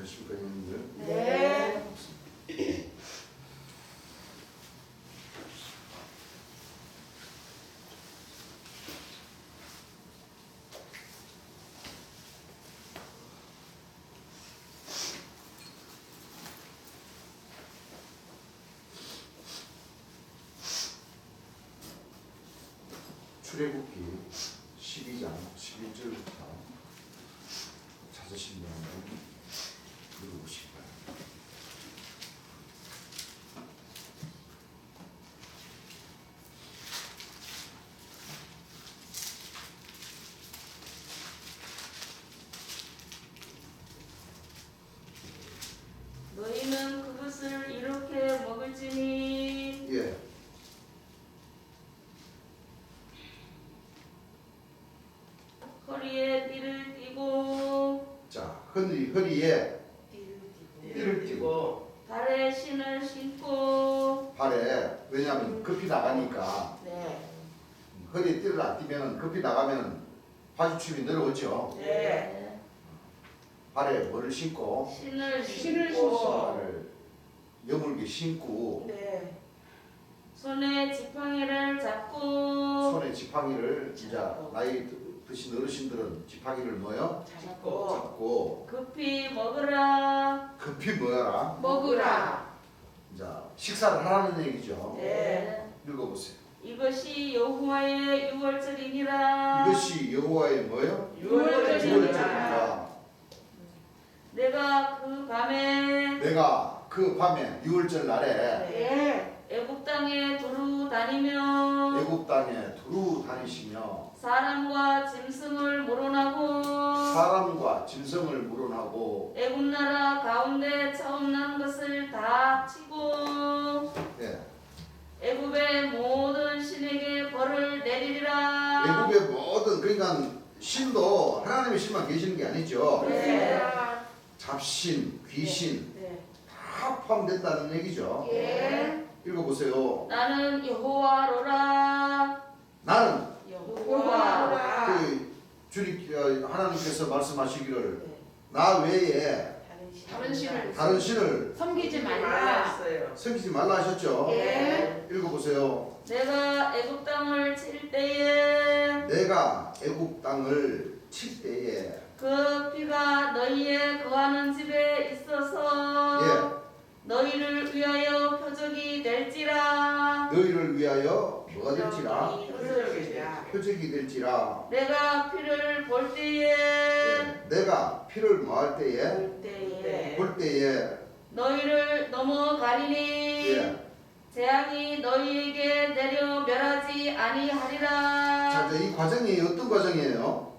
되십니까, 형님들? 네. 출애굽기 12장 11절부터 찾으신 분은 읽어보시기 바랍니다. 너희는 그것을 이렇게 먹을지니 예. 허리에 띠를 띠고 자, 허리에 띠를 띠고 발에 신을 신고 발에, 왜냐하면 급히 나가니까 네. 허리에 띠를 안 띠면 급히 나가면 바지춤이 내려오죠. 네. 발에 뭐를 신고 신을 신을 신고 발을 여물게 신고 네. 손에 지팡이를 잡고 손에 지팡이를 진짜 나이 드신 어르신들은 지팡이를 뭐요? 잡고 잡고 급히 먹으라. 급히 뭐야라? 먹으라. 자, 식사를 하라는 얘기죠. 네. 읽어보세요. 이것이 여호와의 유월절이니라. 이것이 여호와의 뭐요? 유월절이니라. 유월절이니라. 내가 그 밤에 내가 그 밤에 유월절 날에 네. 애굽 땅에 두루 다니며 애굽 땅에 두루 다니시며 사람과 짐승을 모론하고 사람과 짐승을 물어나고 애굽 나라 가운데 처음 난 것을 다 치고 예. 애굽의 모든 신에게 벌을 내리리라. 애굽의 모든 그러니까 신도 하나님의 신만 계시는 게 아니죠. 네. 잡신, 귀신 네. 다 포함된다는 얘기죠. 예. 읽어보세요. 나는 여호와로라. 나는 여호와. 그 주님 하나님께서 말씀하시기를 나 외에 다른 신을 다른 신을 섬기지 말라. 섬기지 말라 하셨죠. 예. 읽어보세요. 내가 애굽 땅을 칠 때에 내가 애굽 땅을 칠 때에 그 피가 너희의 거하는 집에 있어서 너희를 위하여 표적이 될지라. 너희를 위하여 뭐가 될지라 표적이야. 표적이 될지라. 내가 피를 볼 때에 내가 피를 뭐할 때에 네. 볼 때에 너희를 넘어가리니 예. 재앙이 너희에게 내려 멸하지 자, 아니하리라. 이제 이 과정이 어떤 과정이에요?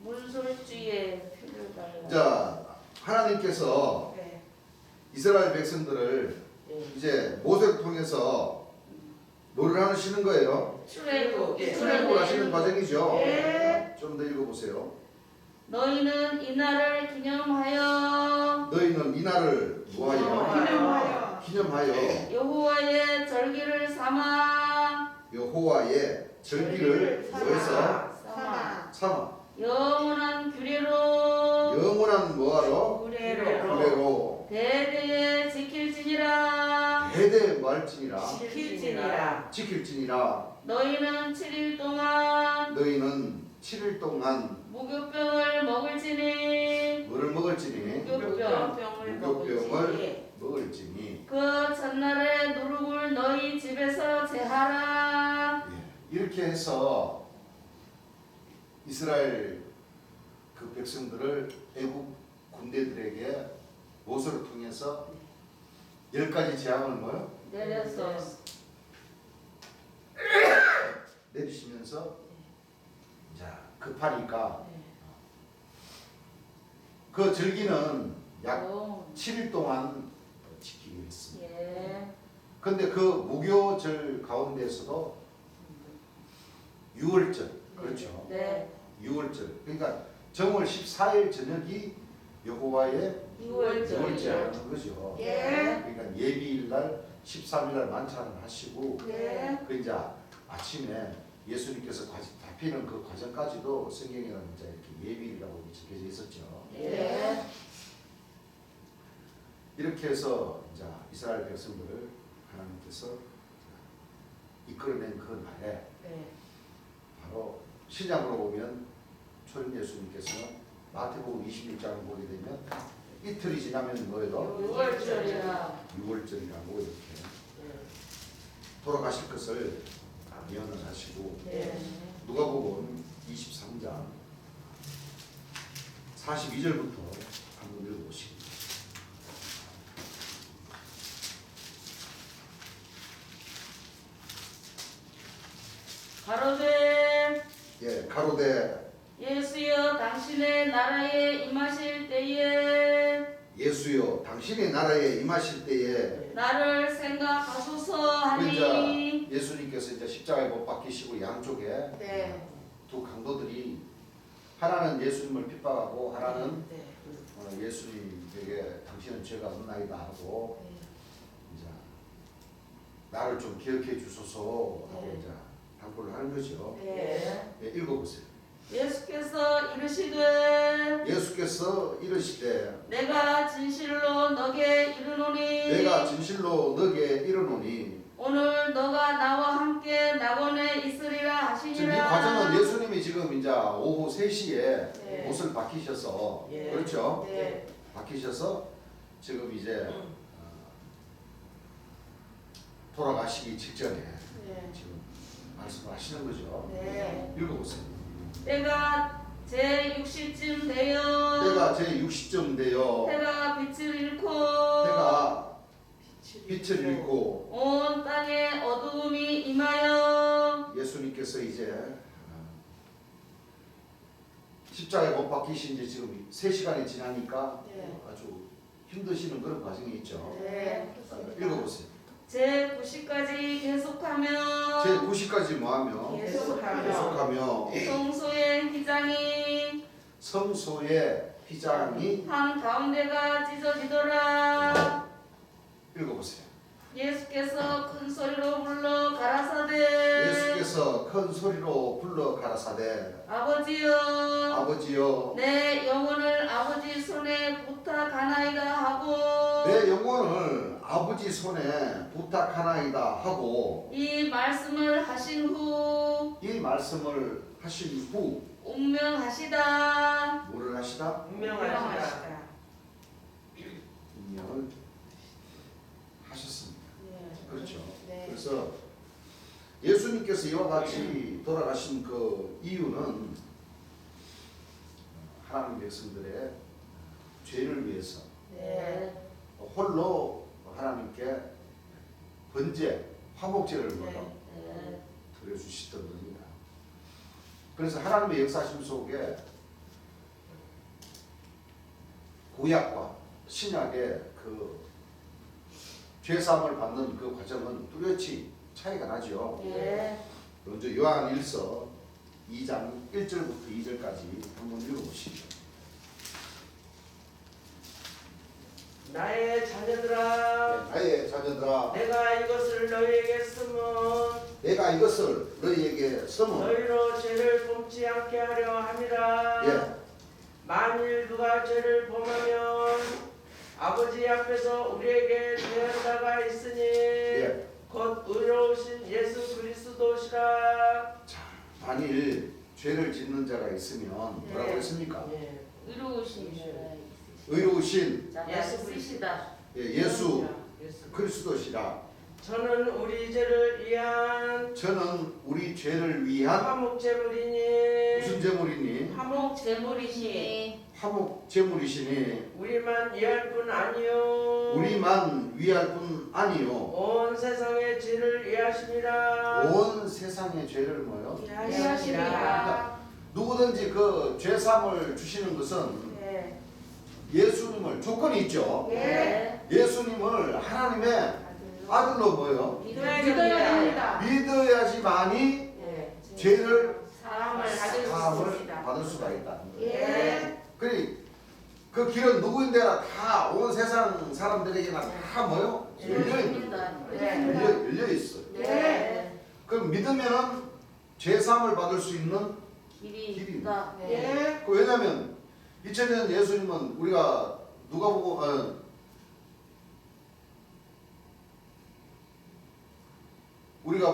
문술주의에 피를 발라. 자, 하나님께서 네. 이스라엘 백성들을 이제 모세를 통해서 노를 하시는 거예요. 출애굽 출애굽을 하시는 과정이죠. 예. 좀 더 읽어보세요. 너희는 이날을 기념하여 너희는 이날을 뭐하여? 기념하여 여호와의 절기를 삼아 여호와의 절기를 뭐해서 삼아 영원한 규례로 영원한 뭐하러? 구례로. 규례로 대대에 지킬지니라. 대대 말지니라 지킬지니라. 지킬지니라. 너희는 7일 동안 너희는 7일 동안 무교병을 먹을지니 뭐를 먹을지니 무교병을 무교병을 먹을지니. 그 첫날에 누룩을 너희 집에서 제하라. 예, 이렇게 해서 이스라엘 그 백성들을 애국 군대들에게 모세를 통해서 10가지 재앙을 뭐요? 내려서 내리시면서 자 급하니까 그 절기는 약 7일 동안 지키기로 했습니다. 예. 근데 그 무교절 가운데서도 유월절 그렇죠. 네. 유월절 그러니까 정월 14일 저녁이 여호와의 유월절. 유월절이라는 거죠. 예. 그러니까 예비일날 13일날 만찬을 하시고 예. 그 이제 아침에 예수님께서 잡히는 그 과정까지도 성경에는 이제 이렇게 예비일이라고 적혀져 있었죠. 예. 이렇게 해서 이제 이스라엘 백성들을 하나님께서 이끌어낸 그 날에 네. 바로 신약으로 보면 초림 예수님께서는 마태복음 26장을 보게 되면 이틀이 지나면 뭐예요? 6월절이라. 6월절이라고 이렇게 돌아가실 것을 예언을 하시고 네. 누가복음 23장 42절부터 한번 읽어보시겠습니다. 가로되 예, 가로되 예수여 당신의 나라에 임하실 때에 예수여 당신의 나라에 임하실 때에 나를 생각하소서 하니 이제 예수님께서 이제 십자가에 못 박히시고 양쪽에 네. 두 강도들이 하나는 예수님을 핍박하고 하나는 네. 예수님에게 당신은 죄가 없나이다 하고 네. 이제 나를 좀 기억해 주소서 하고 네. 이제 당부를 하는 거죠. 네. 예, 읽어보세요. 예수께서 이르시되 예수께서 이르시되 내가 진실로 너게 이르노니 내가 진실로 너게 이르노니 오늘 너가 나와 함께 낙원에 있으리라 지금 이 하시니라. 과정은 예수님이 지금 이제 오후 3시에 네. 옷을 박히셔서 예. 그렇죠? 네. 박히셔서 지금 이제 돌아가시기 직전에 네. 지금 말씀하시는 거죠. 네. 읽어보세요. 때가 제 60쯤 되어 때가 제 60쯤 되어 해가 빛을 잃고 해가 빛을 잃고 온 땅에 어두움이 임하여 예수님께서 이제 십자가에 못 박히신 지 지금 3시간이 지나니까 네. 아주 힘드시는 그런 과정이 있죠. 네. 읽어보세요. 제 90까지 계속하며 제 90까지 뭐하며 계속하며 성소의 휘장이 성소의 휘장이 한 가운데가 찢어지더라. 읽어보세요. 예수께서 큰 소리로 불러 가라사대 예수께서 큰 소리로 불러 가라사대 아버지여 아버지여 내 영혼을 아버지 손에 부탁하나이다 하고 내 영혼을 아버지 손에 부탁하나이다 하고 이 말씀을 하신 후 이 말씀을 하신 후 운명하시다. 뭐를 하시다? 운명하시다. 운명을 하셨습니다. 네. 그렇죠. 네. 그래서 예수님께서 이와 같이 돌아가신 그 이유는 하나님 백성들의 죄를 위해서 네. 홀로 하나님께 번제, 화목제를 네. 물어 드려주시던 겁니다. 그래서 하나님의 역사심 속에 구약과 신약의 그 죄사함을 받는 그 과정은 뚜렷이 차이가 나죠. 네. 먼저 요한 1서 2장 1절부터 2절까지 한번 읽어보시죠. 나의 자녀들아, 나의 자녀들아, 내가 이것을 너희에게 쓰면 내가 이것을 너희에게 써문 너희로 죄를 범치 않게 하려 함이라. 예. 만일 누가 죄를 범하면 아버지 앞에서 우리에게 대언자가 있으니 예. 곧 의로우신 예수 그리스도시라. 자, 만일 죄를 짓는 자가 있으면 뭐라고 네. 했습니까? 예. 의로우신 의로우신 예수 쓰시다. 예수 그리스도시라. 저는 우리 죄를 위한 저는 우리 죄를 위한 화목 제물이니 무슨 제물이니? 화목 제물이시니 화목 제물이시니 우리만 위할 뿐 아니요 우리만 위할 뿐 아니요 온 세상의 죄를 위하심이라. 온 세상의 죄를 뭐요? 위하시리라. 누구든지 그 죄사함을 주시는 것은 네. 예수님을 조건이 있죠. 네. 예수님을 하나님의 아들로 뭐요? 믿어야 됩니다. 믿어야지만이 네. 죄를 사함을 받을 수 사함을 있습니다. 받을 수가 있다. 예. 그 길은 누구인데나 다 온 세상 사람들에게나 다 뭐요? 열려 있는 열려 있어요. 네. 그럼 믿으면은 죄사함을 받을 수 있는 길이 길이 있다. 네. 왜냐하면 2000년 예수님은 우리가 누가 보고 우리가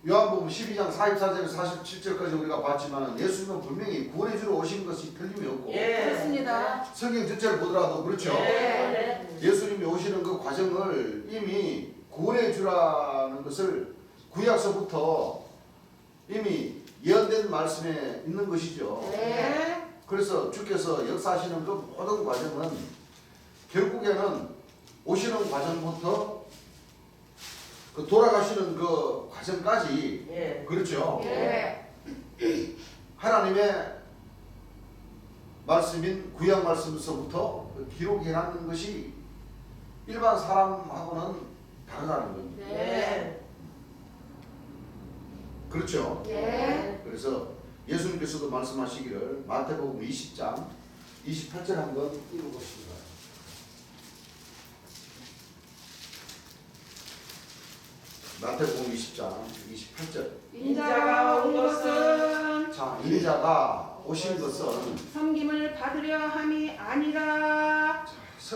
요한복음 12장 44절에서 47절까지 우리가 봤지만 예수님은 분명히 구원해 주러 오신 것이 틀림이 없고 그렇습니다. 성경 전체를 보더라도 그렇죠. 네. 예수님이 오시는 그 과정을 이미 구원해 주라는 것을 구약서부터 이미 예언된 말씀에 있는 것이죠. 네. 그래서 주께서 역사하시는 그 모든 과정은 결국에는 오시는 과정부터 그 돌아가시는 그 과정까지 예. 그렇죠. 예. 하나님의 말씀인 구약 말씀에서부터 기록해놨는 것이 일반 사람하고는 다르다는 겁니다. 예. 그렇죠. 예. 그래서 예수님께서도 말씀하시기를 마태복음 20장 28절 한번 읽어보십니다. 마태복음 20장 28절. 인자가 온 것은 자, 인자가 오신 것은 섬김을 받으려 함이 아니라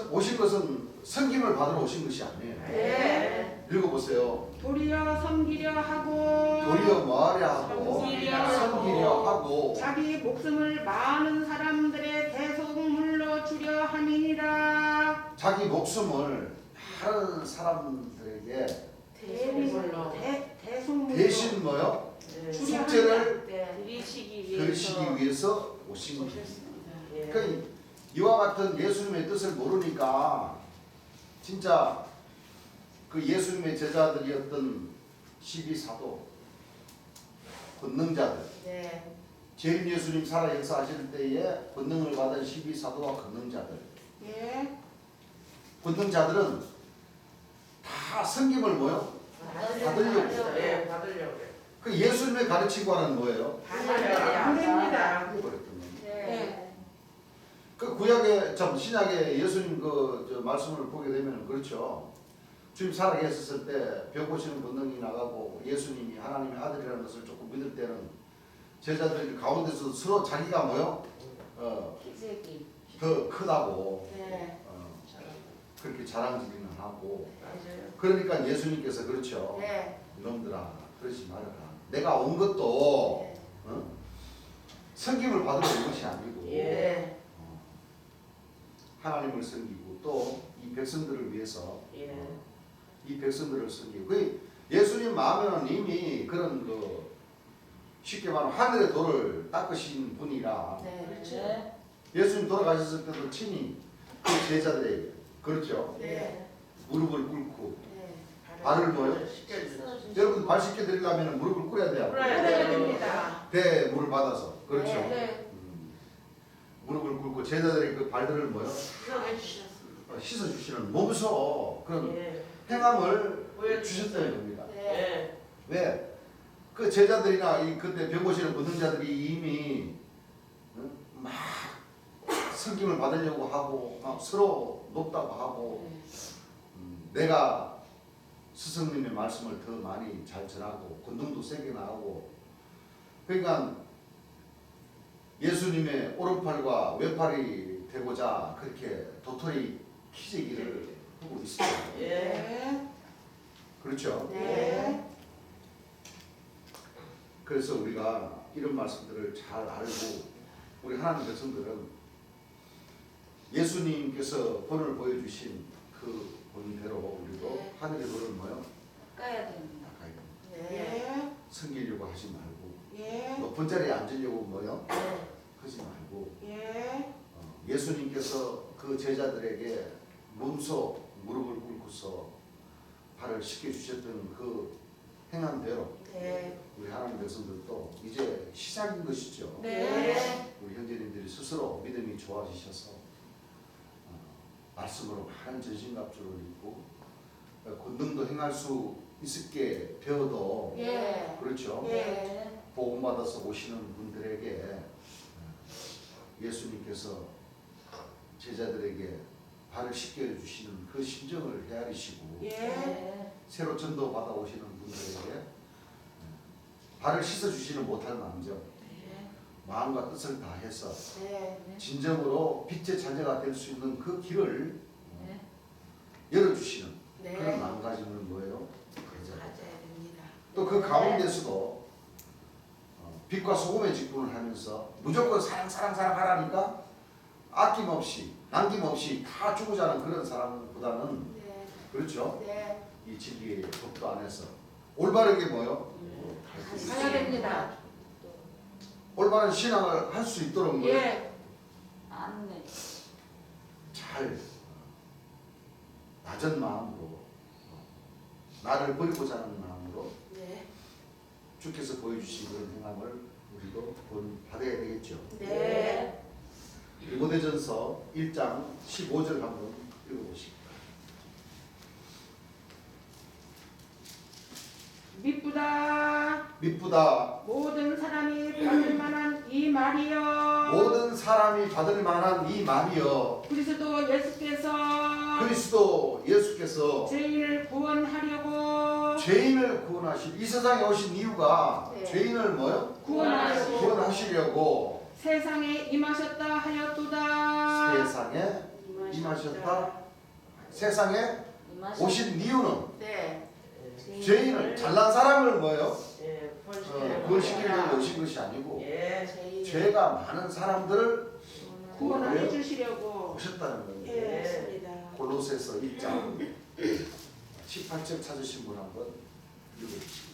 오신 것은 섬김을 받으러 오신 것이 아니에요. 네. 읽어보세요. 도리어 섬기려 하고 도리어 뭐하려 하고 섬기려 섬기려 하고 자기 목숨을 많은 사람들의 대속물로 주려 함이니라. 자기 목숨을 다른 사람들에게 대속물로 대신 뭐요? 예. 숙제를 드리시기 위해서 들으시기 위해서 오신 거죠. 예. 그러니까 이와 같은 예수님의 뜻을 모르니까 진짜 그 예수님의 제자들이었던 12사도 권능자들 네. 재림 예수님 살아 역사하실 때에 권능을 받은 12사도와 권능자들 예. 권능자들은 다 섬김을 뭐요? 받으려고. 예. 받으려고. 그 예수님의 가르치고는 뭐예요? 안 됩니다. 그랬던 겁니다. 네. 그 구약의 참 신약의 예수님 저 말씀을 보게 되면 그렇죠. 주님 살아 계셨을 때 병 고치는 권능이 나가고 예수님이 하나님의 아들이라는 것을 조금 믿을 때는 제자들 가운데서 서로 자기가 뭐요? 기색이. 더 크다고 네. 그렇게 자랑질을 하고 맞아요. 그러니까 예수님께서 그렇죠. 네. 이놈들아 그러지 말아라. 내가 온 것도 섬김을 받으러 온 것이 아니고 예. 하나님을 섬기고 또 이 백성들을 위해서 예. 이 백성들을 섬기고 그 예수님 마음에는 이미 그런 그 쉽게 말하면 하늘의 돌을 닦으신 분이라 네. 예수님 돌아가셨을 때도 친히 그 제자들에게 그렇죠. 네. 무릎을 꿇고 네. 발을 뭐요? 시켜주죠. 여러분 발 씻겨 드리려면 무릎을 꿇어야 돼요. 꿇어야 됩니다. 대물을 받아서 그렇죠. 네. 무릎을 꿇고 제자들의 그 발들을 뭐요? 시켜주셨습니다. 씻어 주시는 몸소 그런 예. 행함을 주셨다는 겁니다. 예. 왜? 그 제자들이나 이 그때 병 고치는 권능자들이 이미 막 섬김을 받으려고 하고 막 서로 높다고 하고 내가 스승님의 말씀을 더 많이 잘 전하고 권능도 세게 나가고 그러니까 예수님의 오른팔과 왼팔이 되고자 그렇게 도토리 키재기를 하고 있어요. 예. 네. 그렇죠? 네. 그래서 우리가 이런 말씀들을 잘 알고 우리 하나님 백성들은 예수님께서 본을 보여주신 그 본대로 우리도 네. 하늘의 도를 뭐요? 가야 됩니다. 가야 됩니다. 네. 섬기려고 하지 말고 예. 높은 자리에 앉으려고 뭐요? 예. 하지 말고 예. 예수님께서 그 제자들에게 몸소 무릎을 꿇고서 발을 씻겨주셨던 그 행한 대로 네. 우리 하나님 백성들도 이제 시작인 것이죠. 네. 우리 형제님들이 스스로 믿음이 좋아지셔서 말씀으로 많은 전신갑주를 입고 권능도 행할 수 있게 되어도 예. 그렇죠. 예. 복음받아서 오시는 분들에게 예수님께서 제자들에게 발을 씻겨주시는 그 심정을 헤아리시고 예. 새로 전도 받아 오시는 분들에게 발을 씻어주시는 못할 망정 마음과 뜻을 다해서 네. 진정으로 빛의 자녀가 될 수 있는 그 길을 네. 열어주시는 네. 그런 마음가짐은 뭐예요? 제자 가운데서도 빛과 소금의 직분을 하면서 무조건 사랑 하라니까 아낌없이 남김없이 다 주고자 하는 그런 사람보다는 네. 그렇죠. 네. 이 진리의 법도 안에서 올바르게 뭐요? 가야 됩니다. 올바른 신앙을 할 수 있도록 뭐요? 예. 안내. 잘 낮은 마음으로 나를 버리고자 하는 마음으로 네. 주께서 보여주신 그런 행함을 우리도 본받아야 되겠죠. 네. 디모데전서 1장 15절 한번 읽어보십시오. 미쁘다 미쁘다 모든 사람이 받을 만한 이 말이여 모든 사람이 받을 만한 이 말이여 그리스도 예수께서 그리스도 예수께서 죄인을 구원하려고 죄인을 구원하실 이 세상에 오신 이유가 네. 죄인을 뭐요? 구원하려고 구원하시려고 세상에 임하셨다 하였도다. 세상에 임하셨다. 세상에 오신 이유는 네. 죄인을 잘난 사람을 뭐예요? 예, 구원시키려고 오신 것이 아니고 예, 죄가 많은 사람들을 구원해 주시려고 오셨다는 겁니다. 예. 맞습니다. 골로새서 1장 18절 찾으신 분 한번 읽어주십시오.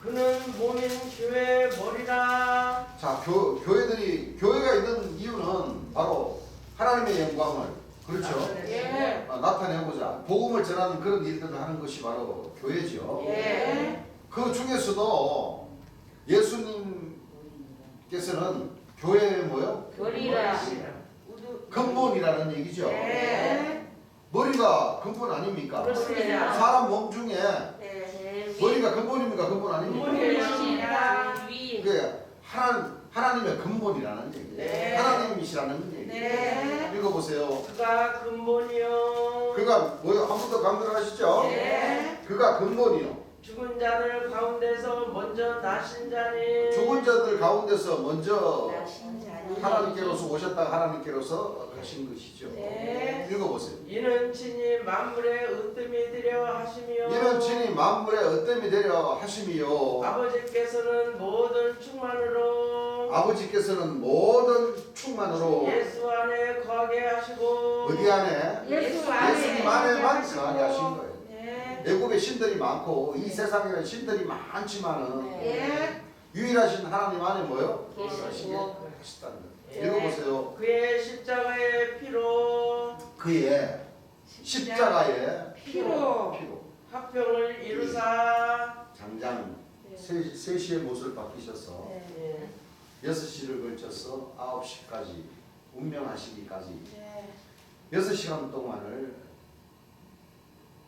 그는 몸인 교회의 머리라. 자, 교회가 있는 이유는 바로 하나님의 영광을 그렇죠. 예. 나타내고자 복음을 전하는 그런 일들을 하는 것이 바로 교회죠. 예. 그 중에서도 예수님께서는 교회의 뭐요? 머리라. 근본이라는 얘기죠. 네. 머리가 근본 아닙니까? 그렇습니다. 사람 몸 중에 네. 머리가 근본입니까? 근본 아닙니까? 근본입니다. 위. 그게 하나님의 근본이라는 얘기예요. 네. 하나님이시라는 얘기예요. 네. 읽어보세요. 그가 근본이요. 그가 뭐요? 한 번 더 강조하시죠? 네. 그가 근본이요. 죽은 자들 가운데서 먼저 나신 자니. 죽은 자들 가운데서 먼저 신자니. 하나님께로서 오셨다가 하나님께로서 가신 것이죠. 네. 읽어보세요. 이는 친히 만물의 으뜸이 되려 하시며. 이는 친히 만물의 어뜸이 되려 하심이요. 아버지께서는 모든 충만으로. 아버지께서는 모든 충만으로 예수 안에 거하게 하시고. 어디 안에? 예수 안에 예수님 안에만 거하게 하신 거예요. 네. 애굽에 신들이 많고 이 세상에 신들이 많지만은 예. 유일하신 하나님 안에 뭐요? 계시고. 하시다는 거예요. 예. 읽어보세요. 그의 십자가의 피로 그의 십자가의 피로. 화평을 이루사. 장장 3시에 못을 박히셔서 네. 6시를 걸쳐서 9시까지 운명하시기까지 네. 6시간 동안을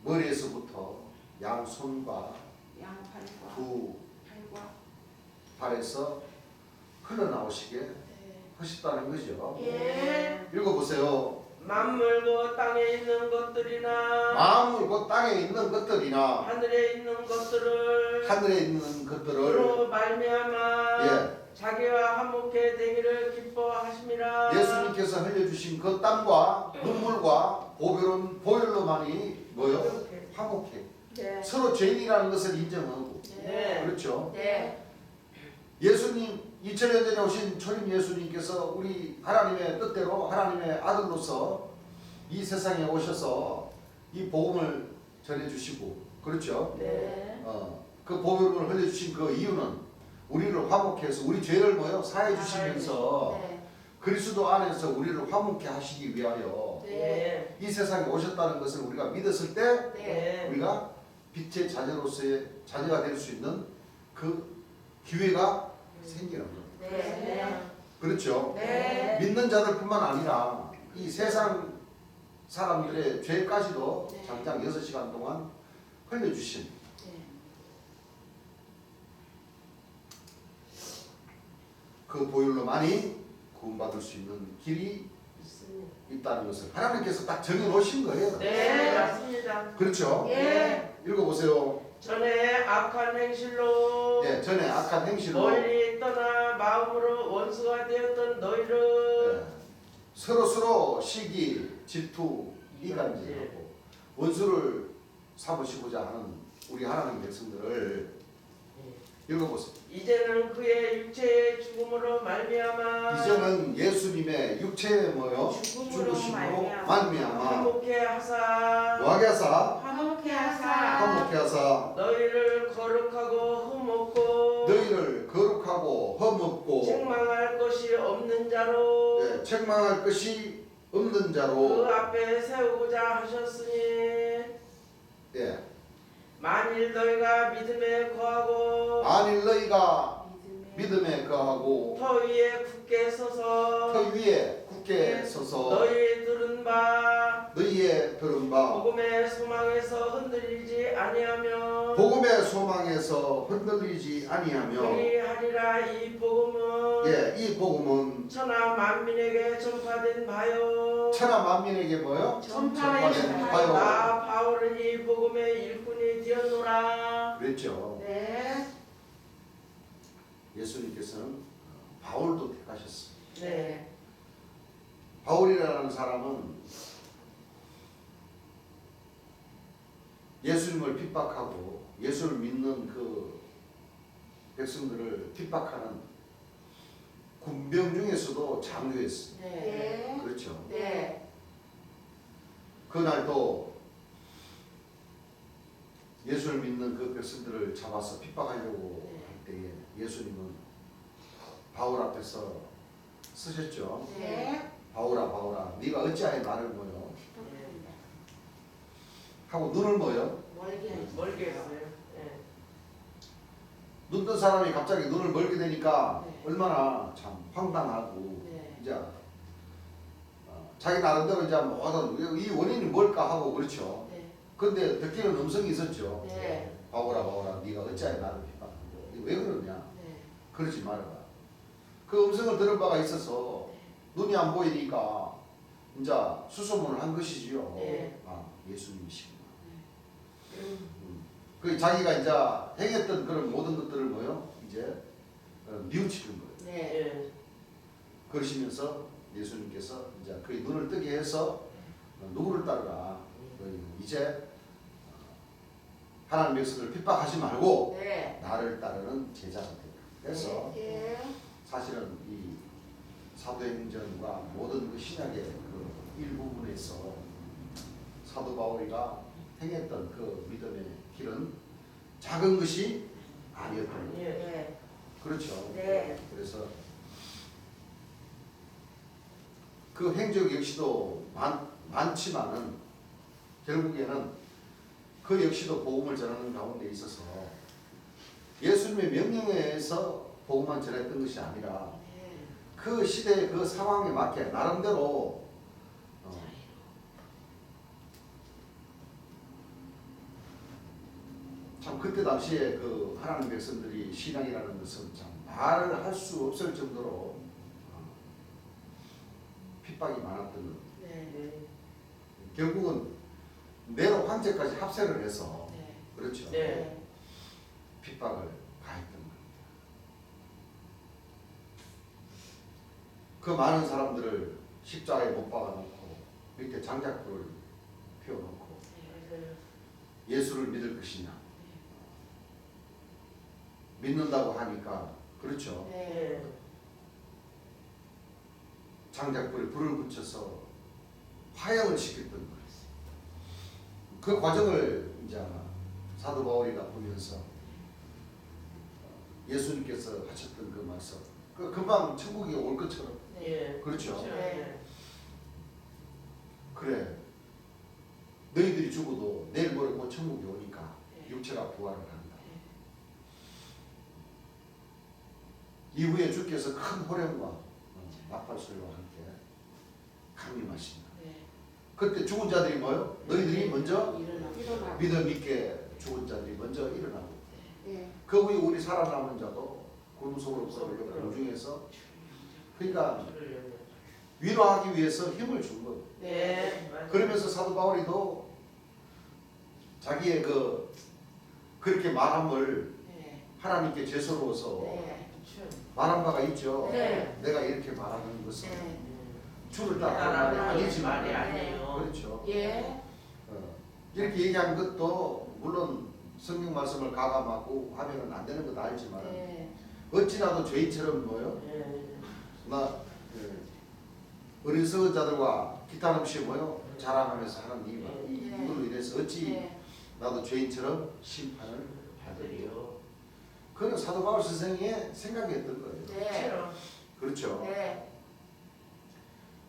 머리에서부터 양손과 양팔과 두 팔과. 발에서 흘러나오시게 네. 하셨다는 거죠. 예. 읽어보세요. 만물고 땅에 있는 것들이나 마음을 그 땅에 있는 것들이나 하늘에 있는 것들을 하늘에 있는 것들을 그로 말미암아 예, 자기와 화목해 되기를 기뻐하심이라. 예수님께서 흘려주신 그 땀과 눈물과 보혈로만이 뭐요? 화목해. 네. 서로 죄인이라는 것을 인정하고 네. 그렇죠. 네. 예수님 2000년 전에 오신 초림 예수님께서 우리 하나님의 뜻대로 하나님의 아들로서 이 세상에 오셔서 이 복음을 전해주시고 그렇죠. 네. 그 복음을 흘려주신 그 이유는 우리를 화목해 해서 우리 죄를 뭐요? 사해 주시면서 네. 그리스도 안에서 우리를 화목해 하시기 위하여 네. 이 세상에 오셨다는 것을 우리가 믿었을 때 네. 우리가 빛의 자녀로서의 자녀가 될 수 있는 그 기회가 생기는 겁니다. 네. 그렇죠. 네. 믿는 자들뿐만 아니라 이 세상 사람들의 죄까지도 네. 장장 6시간 동안 흘려주신 네. 그 보혈로만이 구원받을 수 있는 길이 있다는 것을 하나님께서 딱 정해놓으신 거예요. 네, 맞습니다. 그렇죠. 예. 읽어보세요. 전에 악한 행실로 예, 전에 악한 행실로 멀리 떠나 마음으로 원수가 되었던 너희를 예, 서로 시기, 질투, 이간질하고 원수를 삼으시고자 하는 우리 하나님 백성들을 읽어보세요. 이제는 그의 육체의 죽음으로 말미암아 이제는 예수님의 육체의 뭐요? 죽음으로 죽으심으로 말미암아 말미암아 화목케 하사 뭐하게 하사? 화목케 하사 화목케 하사 너희를 거룩하고 흠없고 너희를 거룩하고 험없고 책망할 것이 없는 자로 예, 책망할 것이 없는 그 자로 앞에 세우고자 하셨으니 예, 만일 너희가 믿음에 거하고 만일 너희가 믿음에 거하고 터 위에 굳게 서서 터 위에 굳게 서서 너희 들은 바 너희의 들은 바 복음의 소망에서 흔들리지 아니하며 복음의 소망에서 흔들리지 아니하며 그리하리라. 이 복음은 예, 이 복음은 천하 만민에게 전파된 바요. 천하 만민에게 뭐요? 전파된 바요. 나 바울은 이 복음의 일꾼이 되었노라. 그랬죠. 네. 예수님께서는 바울도 택하셨어요. 네. 바울이라는 사람은 예수님을 핍박하고 예수를 믿는 그 백성들을 핍박하는 군병 중에서도 장교였어요. 네. 그렇죠. 네. 그날도 예수를 믿는 그 백성들을 잡아서 핍박하려고 할 때에 예수님은 바울 앞에서 쓰셨죠. 네. 바울아 바울아 네가 어찌하여 나를 뭐요 하고 눈을 뭐요 멀게 했어요. 네. 눈 뜬 사람이 갑자기 눈을 멀게 되니까 네. 얼마나 참 황당하고 네. 이제 자기 나름대로 이제 모든 이 원인이 뭘까 하고 그렇죠. 네. 근데 듣기는 음성이 있었죠. 네. 바울아 바울아 네가 어찌하여 나를 핍박하고 왜 그러냐 네. 그러지 말아라. 그 음성을 들은 바가 있어서 눈이 안 보이니까 이제 수소문을 한 것이지요. 네. 아 예수님이시구나. 그 자기가 이제 행했던 그런 모든 것들을 뭐요 이제 뉘우치는 거예요. 네. 네. 그러시면서 예수님께서 이제 그의 눈을 뜨게 해서 누구를 따르라. 이제 하나님 백성을 핍박하지 말고 네. 나를 따르는 제자가 되라. 그래서 네. 사실은 이 사도행전과 모든 그 신약의 그 일부분에서 사도 바울이가 행했던 그 믿음의 길은 작은 것이 아니었던 거예요. 네. 그렇죠. 네. 그래서 그 행적 역시도 많지만은 결국에는 그 역시도 복음을 전하는 가운데 있어서 예수님의 명령에 의해서 복음만 전했던 것이 아니라 그 시대의 그 상황에 맞게 나름대로 참 그때 당시에 그 하나님 백성들이 신앙이라는 것은 참 말을 할 수 없을 정도로 핍박이 많았던 것. 네. 결국은 내로 황제까지 합세를 해서 네. 그렇죠. 네. 핍박을 가했던 겁니다. 그 많은 사람들을 십자가에 못 박아놓고 밑에 장작불을 피워놓고 예수를 믿을 것이냐 믿는다고 하니까 그렇죠. 네. 장작불에 불을 붙여서 화형을 시켰던 거예요. 그 과정을 이제 사도 바울이가 보면서 예수님께서 하셨던 그 말씀, 그 금방 천국이 올 것처럼 예. 그렇죠. 네. 그래 너희들이 죽어도 내일 모레 곧 천국이 오니까 육체가 부활을 한다. 이후에 주께서 큰 호령과 나팔 소리와 함께 강림하신다. 그때 죽은 자들이 뭐요? 너희들이 먼저 일어나. 믿음 있게 죽은 자들이 먼저 일어나고 네. 그 후에 우리 살아남은 자도 구름 속으로 끌어올려 공중에서 그러니까 위로하기 위해서 힘을 준 거예요. 네. 맞아요. 그러면서 사도 바울이도 자기의 그렇게 말함을 하나님께 제소로워서 말한 바가 있죠. 네. 내가 이렇게 말하는 것은 네. 주를 따르는 말이 아니지만 말이 아니에요. 그렇죠. 예. 이렇게 얘기한 것도 물론 성경 말씀을 가감하고 하면은 안 되는 것도 알지만 네. 어찌나도 죄인처럼 뭐요? 나 어리석은 자들과 기타 없이 뭐요? 자랑하면서 하는 이걸로 인해서 어찌 네. 나도 죄인처럼 심판을 받으리요. 받으리요. 그는 사도 바울 스승의 생각이었던 거예요. 네. 그렇죠. 네.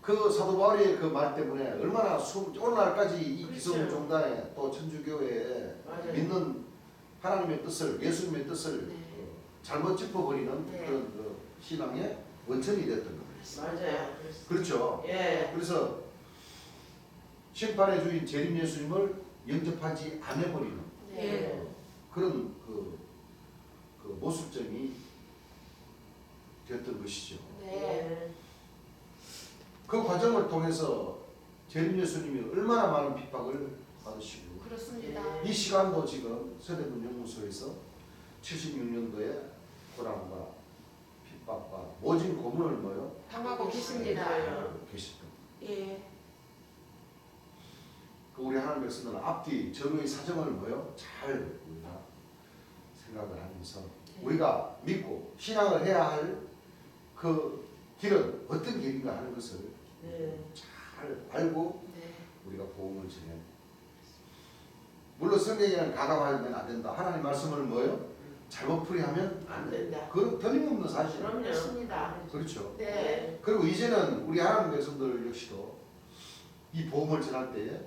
그 사도 바울의 그 말 때문에 얼마나 오늘날까지 이 그렇죠. 기성 종단에 또 천주교에 맞아요. 믿는 하나님의 뜻을 예수님의 뜻을 네. 잘못 짚어버리는 네. 그런 그 신앙의 원천이 됐던 거예요. 맞아요. 그렇죠. 예. 그래서 심판의 주인 재림 예수님을 영접하지 않아버리는 네. 그런 그 모습점이 됐던 것이죠. 네. 그 과정을 통해서 재림 예수님이 얼마나 많은 핍박을 받으시고 그렇습니다. 이 시간도 지금 서대문 연구소에서 76년도에 고난과 핍박과 모진 고문을 뭐요? 당하고 계십니다. 하고 계시던 예. 그 우리 하나님 백성들은 앞뒤 전후의 사정을 뭐요? 잘 우리가 생각을 하면서 우리가 믿고 신앙을 해야 할 그 길은 어떤 길인가 하는 것을 네. 잘 알고 네. 우리가 복음을 전해. 물론 성경에는 가감하면 안 된다. 하나님 말씀을 뭐요? 잘못 풀이하면 안 된다. 그건 틀림없는 사실이에요. 그럼요. 그렇습니다. 그렇죠. 네. 그리고 이제는 우리 하나님 백성들 역시도 이 복음을 전할 때에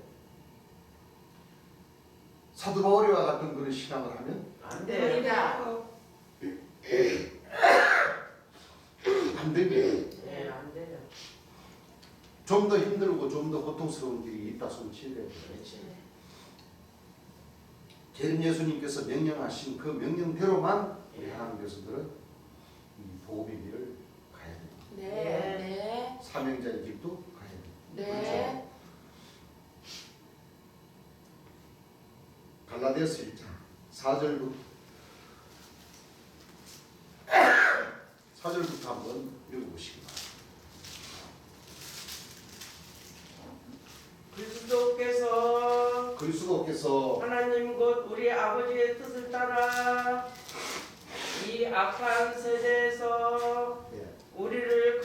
사도 바울이와 같은 그런 신앙을 하면 안 돼요. 안 됩니다. 네, 안 돼요. 좀 더 힘들고 좀 더 고통스러운 길이 있다 소치해야 그렇지. 재림 예수님께서 명령하신 그 명령대로만 우리 하나님 백성들은 이 복음의 길을 가야 됩니다. 네. 사명자의 길도 가야 됩니다. 네. 갈라디아서 1장 4절부터 한번 읽어보시기 바랍니다. 그리스도께서 그리스도께서 하나님 곧 우리 아버지의 뜻을 따라 이 악한 세대에서 예, 우리를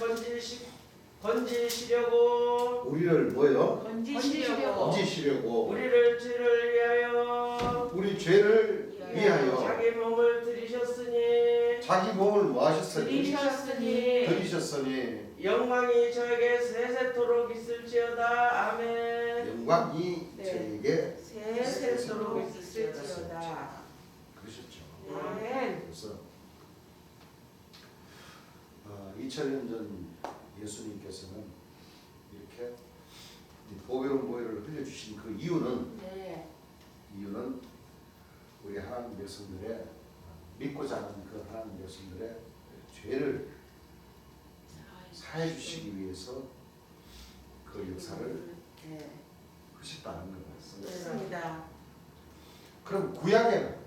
건지시려고 우리를 뭐요? 건지시려고. 건지시려고 우리를 죄를 위하여 우리 죄를 위하여 자기 몸을 들이셨으니 자기 몸을 뭐 하셨으니 들이셨으니 들이셨으니 영광이 저에게 세세토록 있을지어다. 아멘. 영광이 네. 저에게 세세토록 있을지어다. 그러셨죠. 아멘. 그래서 2000년 전 예수님께서는 이렇게 이 보배로운 보혈을 흘려주신 그 이유는 네. 우리 하나님 백성들의 믿고자 하는 그 하나님 백성들의 죄를 사해 주시기 위해서 그 역사를 네. 하셨다는 거예요. 그렇습니다. 그럼 구약에는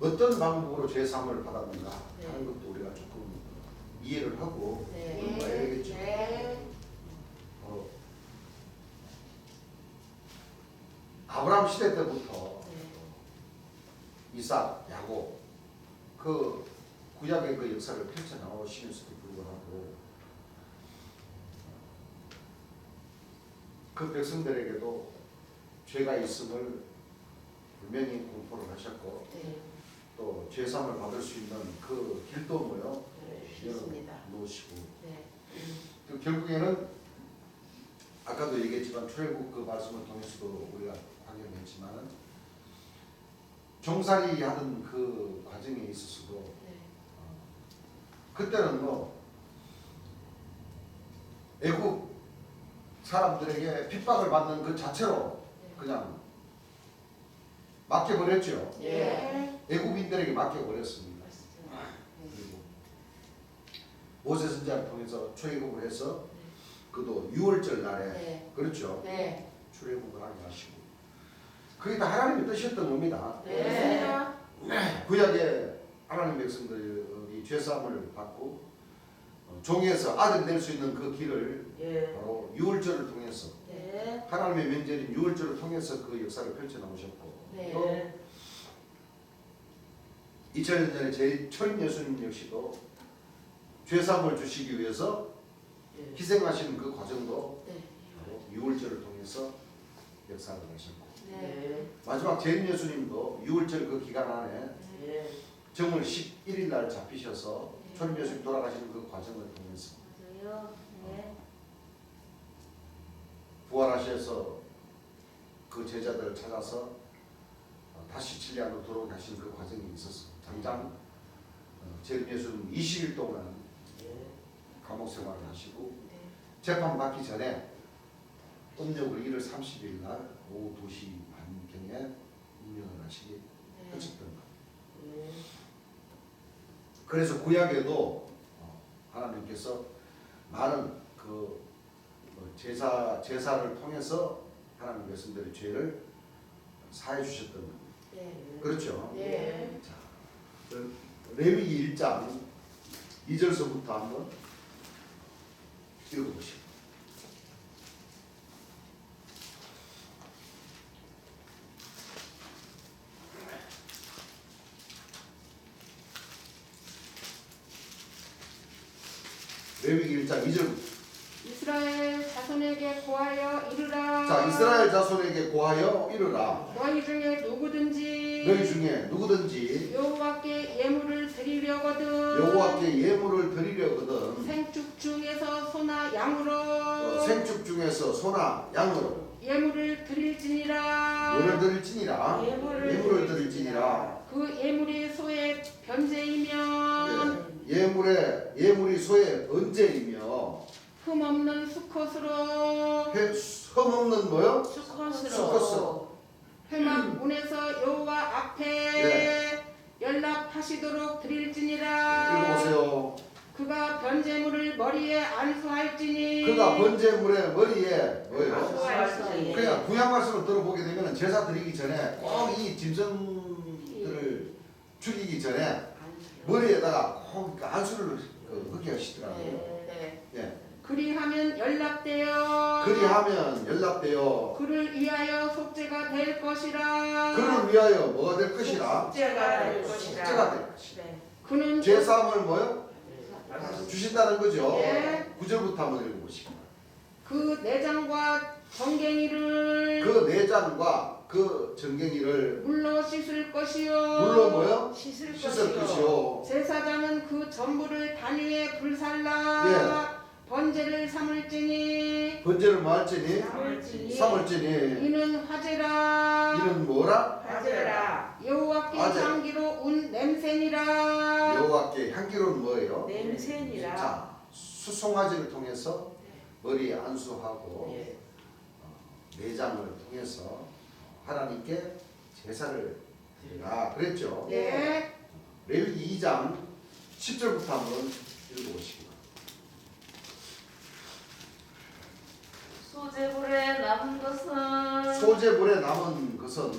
어떤 방법으로 죄 사함을 받았는가 하는 것도 우리가 조금 이해를 하고 네. 봐야겠죠. 네. 아브라함 시대 때부터 네. 이삭, 야곱 그 구약의 그 역사를 펼쳐 나오시면서도 불구하고 그 백성들에게도 죄가 있음을 분명히 공포를 하셨고 네. 또 죄사함을 받을 수 있는 그 길도 뭐요 있습니다. 열어놓으시고 네. 또 결국에는 아까도 얘기했지만 출애굽 그 말씀을 통해서도 우리가 확인했지만은 종살이 하던 그 과정에 있어서도 네. 그때는 뭐 애국 사람들에게 핍박을 받는 그 자체로 그냥 맡겨버렸죠. 네. 애국인들에게 맡겨버렸습니다. 그리고 모세 선지자를 통해서 출애굽을 해서 그도 6월절 날에 네. 그렇죠. 네. 출애굽을 하게 하시고 그게 다 하나님의 뜻이었던 겁니다. 네. 구약의 하나님 백성들이 죄사함을 받고 종에서 아들 될 수 있는 그 길을 예. 바로 6월절을 통해서 네. 네. 하나님의 명절인 유월절을 통해서 그 역사를 펼쳐나오셨고 네. 또 2000년 전에 제 초림 예수님 역시도 죄사함을 주시기 위해서 예. 희생하시는 그 과정도 네. 바로 유월절을 통해서 역사를 하셨고 네. 마지막 재림 예수님도 유월절 그 기간 안에 예. 정월 11일 날 잡히셔서 초림 예수님 돌아가시는 그 과정을 통해서 맞아요. 네. 부활하셔서 그 제자들을 찾아서 다시 진리안으로 돌아오게 하신 그 과정이 있었어. 당장 재림 예수님 20일 동안 예. 감옥 생활을 하시고 네. 재판 받기 전에 음력으로 1월 30일 날 오후 2시 반경에 운명을 하시기 네. 끝이던 거예요. 예. 그래서 구약에도 하나님께서 많은 그 제사를 통해서 하나님 백성들의 죄를 사해 주셨던 겁니다. 네. 그렇죠? 네. 자, 그 레위기 1장 2절서부터 한번 읽어보시죠. 레위기 1장 2절부터. 이스라엘 자손에게 고하여 이르라. 자, 이스라엘 자손에게 고하여 이르라. 너희 중에 누구든지 너희 중에 누구든지 여호와께 예물을 드리려거든 여호와께 예물을 드리려거든 생축 중에서 소나 양으로 생축 중에서 소나 양으로 예물을 드릴지니라. 노를 드릴지니라. 예물을 드릴지니라. 그 예물이 소의 변제이면 예물이 소의 번제이며 흠없는 수컷으로 흠없는 뭐요? 수컷으로. 회막 문에서 여호와 앞에 네. 연락하시도록 드릴지니라. 읽어보세요. 그가 변제물을 머리에 안수할지니 그가 번제물의 머리에 뭐예요? 안수할지니. 그러니까 구약 말씀을 들어보게 되면 제사 드리기 전에 꼭 이 짐승들을 죽이기 전에 머리에다가 꼭 안수를 하게 하시더라고요. 네. 예. 그리하면 연락되어 그리하면 연락되어 그를 위하여 속죄가 될 것이라. 그를 위하여 뭐가 될 것이라? 숙제가 될 것이라. 숙제가 될 것이라. 네. 그는 제사함을 뭐요? 주신다는 거죠. 예. 9절부터 한번 읽어보시고. 그 내장과 정갱이를 그 내장과 그 정갱이를 물로 씻을 것이요. 물로 뭐요? 씻을 씻을 것이요. 제사장은 그 전부를 단위에 불살라 예. 번제를 삼을지니 번제를 말지니 삼을지니. 삼을지니 이는 화제라. 이는 뭐라? 하제라. 여호와께 화제. 향기로 운 냄새니라. 여호와께 향기로운 뭐예요? 냄새니라. 자, 수송아지를 통해서 머리에 안수하고 예. 내장을 통해서 하나님께 제사를 드리라 그랬죠. 네. 레위기 2장 10절부터 한번 읽어보시기 바랍니다. 소재불에 남은 것은 소재물에 남은 것은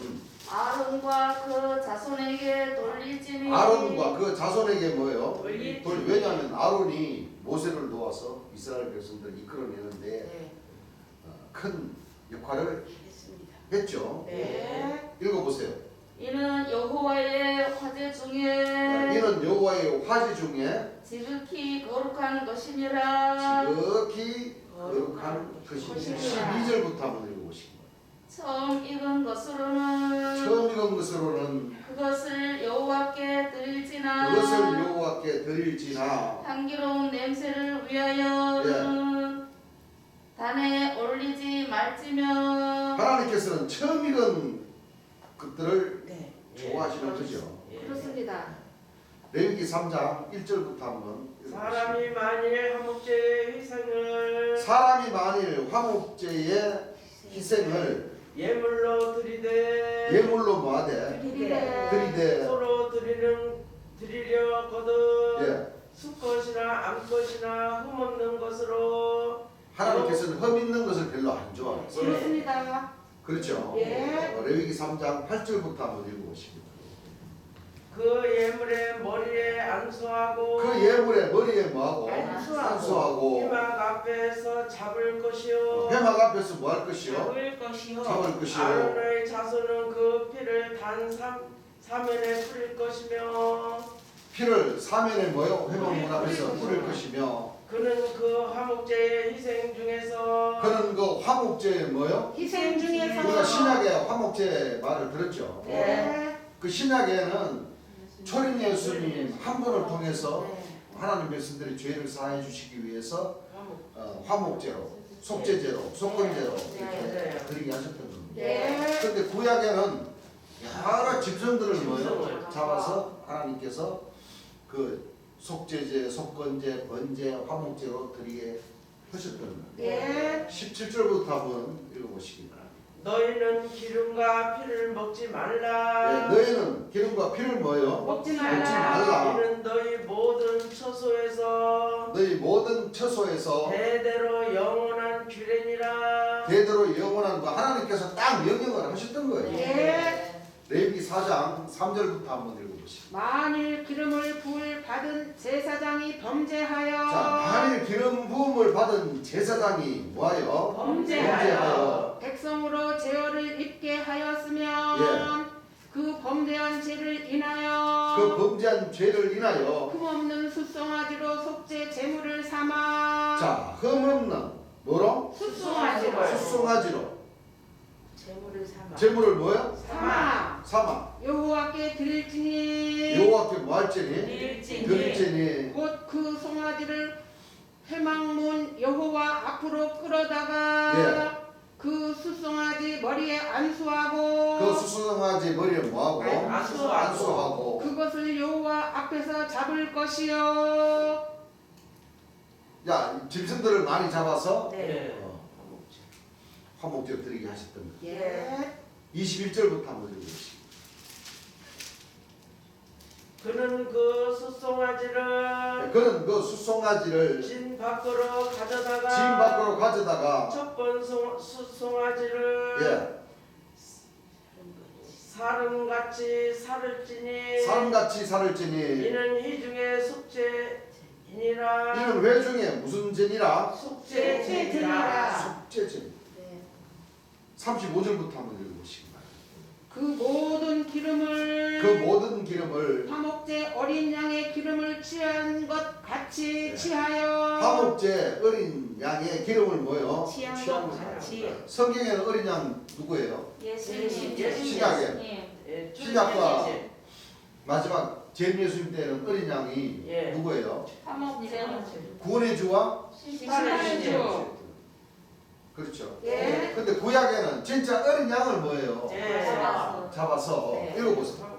아론과 그 자손에게 돌릴지니 아론과 그 자손에게 뭐예요? 돌릴지니. 왜냐하면 아론이 모세를 도와서 이스라엘 백성들을 이끌어내는데 네. 큰 역할을 했습니다. 했죠. 네. 읽어보세요. 이는 여호와의 화제 중에 이는 여호와의 화제 중에 지극히 거룩한 것이니라. 지극히 거룩한 것이니 것이니라. 12절부터 한번 읽어보시기 바랍니다. 처음 익은 것으로는 처음 익은 것으로는 그것을 여호와께 드릴지나 그것을 여호와께 드릴지나 향기로운 냄새를 위하여 단에 올리지 말지며 하나님께서는 처음 익은 것들을 네. 좋아하시는 거죠. 예. 그렇습니다. 레위기 3장 1절부터 한번 읽어보시기 사람이 만일 화목제의 희생을 사람이 만일 화목제의 희생을 예물로 드리되 예물로 뭐하되 드리되 드리되 서로 드리려거든 예. 수컷이나 암컷이나 흠없는 것으로 하나님께서는 흠 있는 것을 별로 안 좋아하세요. 그렇습니다. 그렇죠. 예. 레위기 3장 8절부터 한번 읽어보시기 바랍니다. 그 예물의 머리에 안수하고 그 예물의 머리에 뭐하고 안수하고. 안수하고 희막 앞에서 잡을 것이요 회막 앞에서 뭐 할 것이요? 잡을 것이요. 잡을 것이요. 아론의 자손은 그 피를 단 사면에 뿌릴 것이며 피를 사면에 뭐요? 회막 문 앞에서 뿌릴 것이며 그는 그 화목제의 희생 중에서 그는 그 화목제에 뭐요? 희생 중에서 우리가 신약에 화목제 말을 들었죠. 네. 그 신약에는 초림 예수님 한 분을 통해서 하나님 백성들의 죄를 사해 주시기 위해서 화목제로, 속죄제로, 속건제로 이렇게 드리게 하셨던 겁니다. 네. 그런데 구약에는 여러 짐승들을 뭐요? 짐승을 잡아서 하나님께서 그 속죄제, 속건제, 번제, 화목제로 드리게 하셨던 겁니다. 네. 17절부터 한번 읽어보시기 바랍니다. 너희는 기름과 피를 먹지 말라. 너희는 기름과 피를 뭐요? 먹지 먹지 말라. 말라. 이는 너희 모든 처소에서 너희 모든 처소에서 대대로 영원한 규례니라. 대대로 영원한 거 하나님께서 딱 명령을 하셨던 거예요. 네. 레위기 4장 3절부터 한번 읽어보시죠. 만일 기름을 부을 받은 제사장이 범죄하여 자, 만일 기름 부음을 받은 제사장이 뭐하여? 범죄하여 백성으로 제어를 입게 하였으면 예. 그 범죄한 죄를 인하여 그 범죄한 죄를 인하여 흠없는 숫송아지로 속죄 제물을 삼아 자, 흠없는 뭐로? 숫송아지로 숫송아지로 재물을 삼아. 제물을 뭐요? 삼아 삼아 여호와께 드릴지니 여호와께 뭐 할지니? 드릴지니. 드릴지니 곧 그 송아지를 회막문 여호와 앞으로 끌어다가 그 숫송아지 머리에 안수하고 그 수송아지 머리에 뭐하고? 안수하고 그것을 여호와 앞에서 잡을 것이요. 야, 짐승들을 많이 잡아서 네. 화목제 드리게 하셨던 거. 예. 21절부터 한번 읽어보시죠. 그는 그 숫송아지를 그는 그 수송아지를 진 밖으로 가져다가 진 밖으로 가져다가 첫번 숫송아지를 예, 사름같이 살을 찌니 사람같이 살을 지니 이는 희중의 속죄이니라. 이는 회중에 무슨 죄니라? 속죄이니라. 속죄죄. 35절부터 한번 읽어보시기 바랍니다. 그 모든 기름을 그 모든 기름을 화목제 어린 양의 기름을 취한 것 같이 네. 취하여 화목제 어린 양의 기름을 뭐요? 취한 취한 것 같이. 성경에는 어린 양 누구예요? 예수님. 신약에. 예, 신약과 출애굽기 마지막 제임 예수님 때는 어린 양이 예. 누구예요? 화목제. 구원의 주와 심판의 주. 그렇죠. 예. 근데 구약에는 진짜 어린 양을 뭐예요? 예. 잡아서 네. 읽어보세요.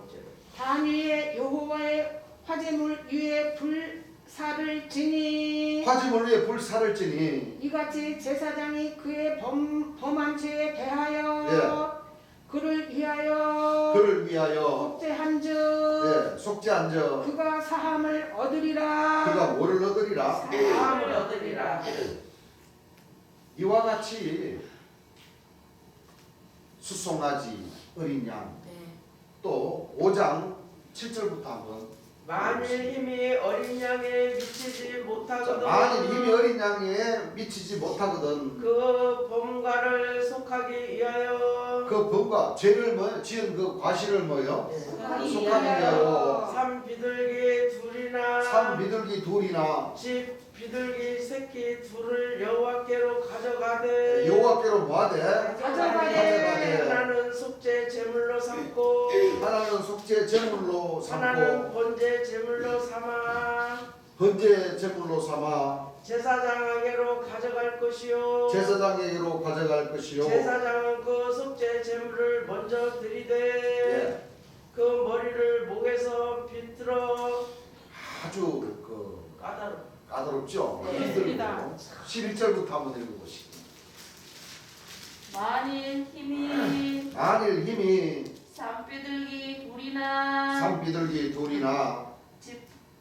단 위에 여호와의 화제물 위에 불사를 지니 화지물 위에 불사를 지니 이같이 제사장이 그의 범한 죄에 대하여 그를 위하여 그를 위하여 속죄한즉 예, 속죄한즉 그가 사함을 얻으리라. 그가 뭐를 얻으리라? 사함을 얻으리라. 이와 같이 수송아지 어린 양 또 5장 7절부터 한번 만일 힘이 어린 양에 미치지 못하거든 만일 힘이 어린 양에 미치지 못하거든 그 범과를 속하기 위하여 그 범과 죄를 뭐 지은 그 과실을 뭐요? 속하기 위하여 삼 비둘기 둘이나 산 비둘기 둘이나 집 비둘기 새끼 둘을 여호와께로 가져가되 여호와께로 뭐하되 가져가되 하나는 속죄 제물로 삼고 하나는 속죄 제물로 하나는 삼고 번제 제물로 삼아 번제 제물로 삼아 제사장에게로 가져갈 것이요 제사장에게로 가져갈 것이요. 제사장은 그 속죄 제물을 먼저 드리되 예, 그 머리를 목에서 비틀어 아주 그 까다롭죠. 네. 힘들고 11절부터 한번 읽어보시죠. 만일 힘이 만일 힘이 산비둘기 둘이나 산비둘기 둘이나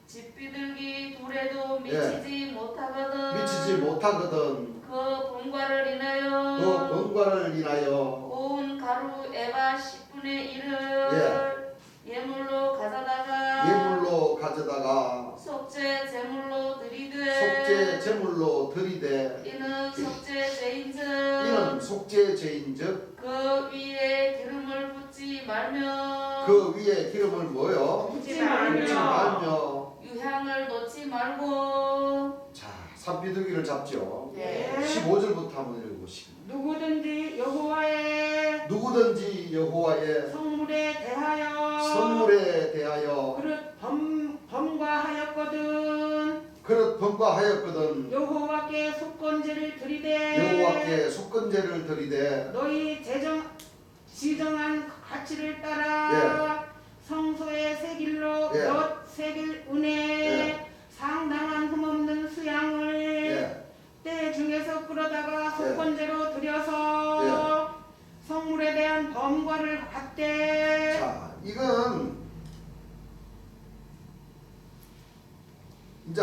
집비둘기 둘에도 미치지 못하거든 미치지 못하거든 그 번과를 인하여 그 번과를 인하여 온 가루 에바 10분의 1을 예물로 가져다가 가져다가 속죄 제물로 드리되 속죄 제물로 드리되 이는 속죄 제인즉 이는 속죄 제인즉 그 위에 기름을 붓지 말며 그 위에 기름을 뭐요? 묻지 묻지 말며 말며. 유향을 놓지 말고 자, 산비둘기를 잡죠. 네. 15절부터 한번 읽어보시고. 누구든지 여호와의 누구든지 여호와의 성물에 대하여 선물에 대하여 그릇 범과하였거든 그릇 범과하였거든 여호와께 속건제를 드리되 여호와께 속건제를 드리되 너희 지정한 가치를 따라 성소의 세길로 예. 몇 세길 은혜 예. 상당한 흠없는 수양을 예. 때 중에서 끌어다가 속건제로 드려서 성물에 대한 범과를 받되 자, 이건 이제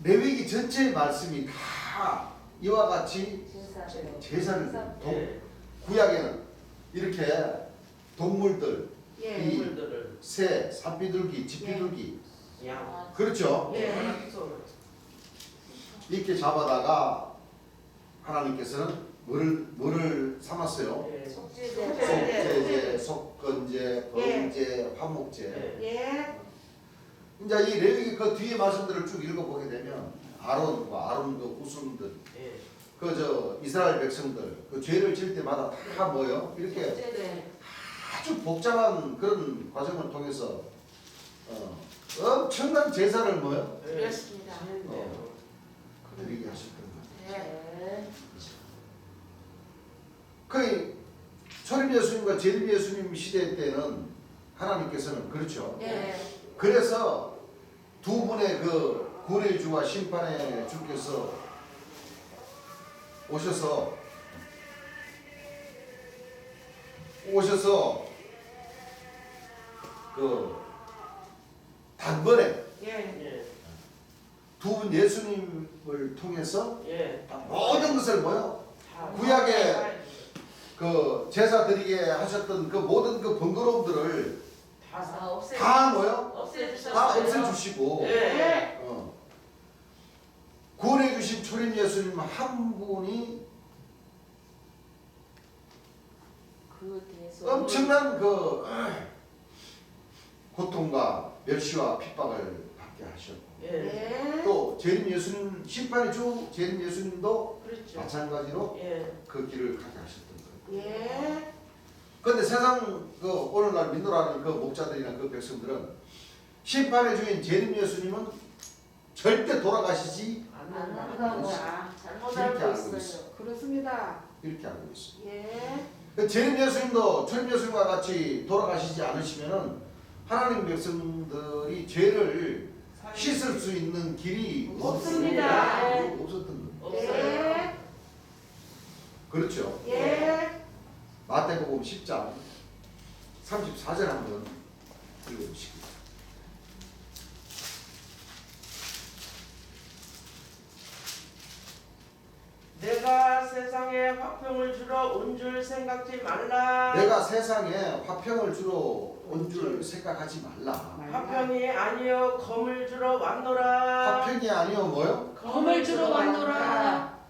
레위기 전체의 말씀이 다 이와 같이 제사를 예. 구약에는 이렇게 동물들, 예. 이 동물들을 새, 산비둘기, 집비둘기 양 그렇죠? 예. 이렇게 잡아다가 하나님께서는 뭐를 삼았어요? 예. 속죄제, 속건제, 범죄, 화목제. 예. 예. 이제 이 레위기 그 뒤에 말씀들을 쭉 읽어보게 되면 아론 그 후손들, 예. 그 저 이스라엘 백성들 그 죄를 질 때마다 다 뭐요? 이렇게 아주 복잡한 그런 과정을 통해서 엄청난 제사를 뭐요? 드렸습니다. 드리게 하셨던 거예요. 네. 그 초림 예수님과 재림 예수님 시대 때는 하나님께서는 그렇죠. 네. 그래서 두 분의 그 구원의 주와 심판의 주께서 오셔서 그 단번에 예. 예. 두 분 예수님을 통해서 예. 모든 것을 뭐요? 다 구약에 그 제사 드리게 하셨던 그 모든 그 번거로움들을 다 뭐요? 다 없애주시고 예. 구원해 주신 초림 예수님 한 분이 엄청난 그 고통과 멸시와 핍박을 받게 하셨고 예. 예. 또 재림 예수님 심판의 주 재림 예수님도 그렇죠. 마찬가지로 예. 그 길을 가게 하셨던 거예요. 예. 그런데 세상 그 오늘날 믿노라는 그 목자들이나 그 백성들은 심판의 주인 재림 예수님은 절대 돌아가시지 잘못 이렇게 알고 알고 있어요. 있어요. 그렇습니다. 이렇게 알고 있어요. 예. 그 재림 예수님도 초림 예수님과 같이 돌아가시지 않으시면은 하나님 백성들이 죄를 씻을 수 있는 길이 없습니다. 없었던 거예요. 예. 그렇죠. 예. 마태복음 10장 34절 한번 읽어보시고. 내가 세상에 화평을 주러 온 줄 생각지 말라. 내가 세상에 화평을 주러 온 줄 생각하지 말라. 화평이 아니여 검을 주러 왔노라. 화평이 아니요 뭐요? 검을 주러 왔노라.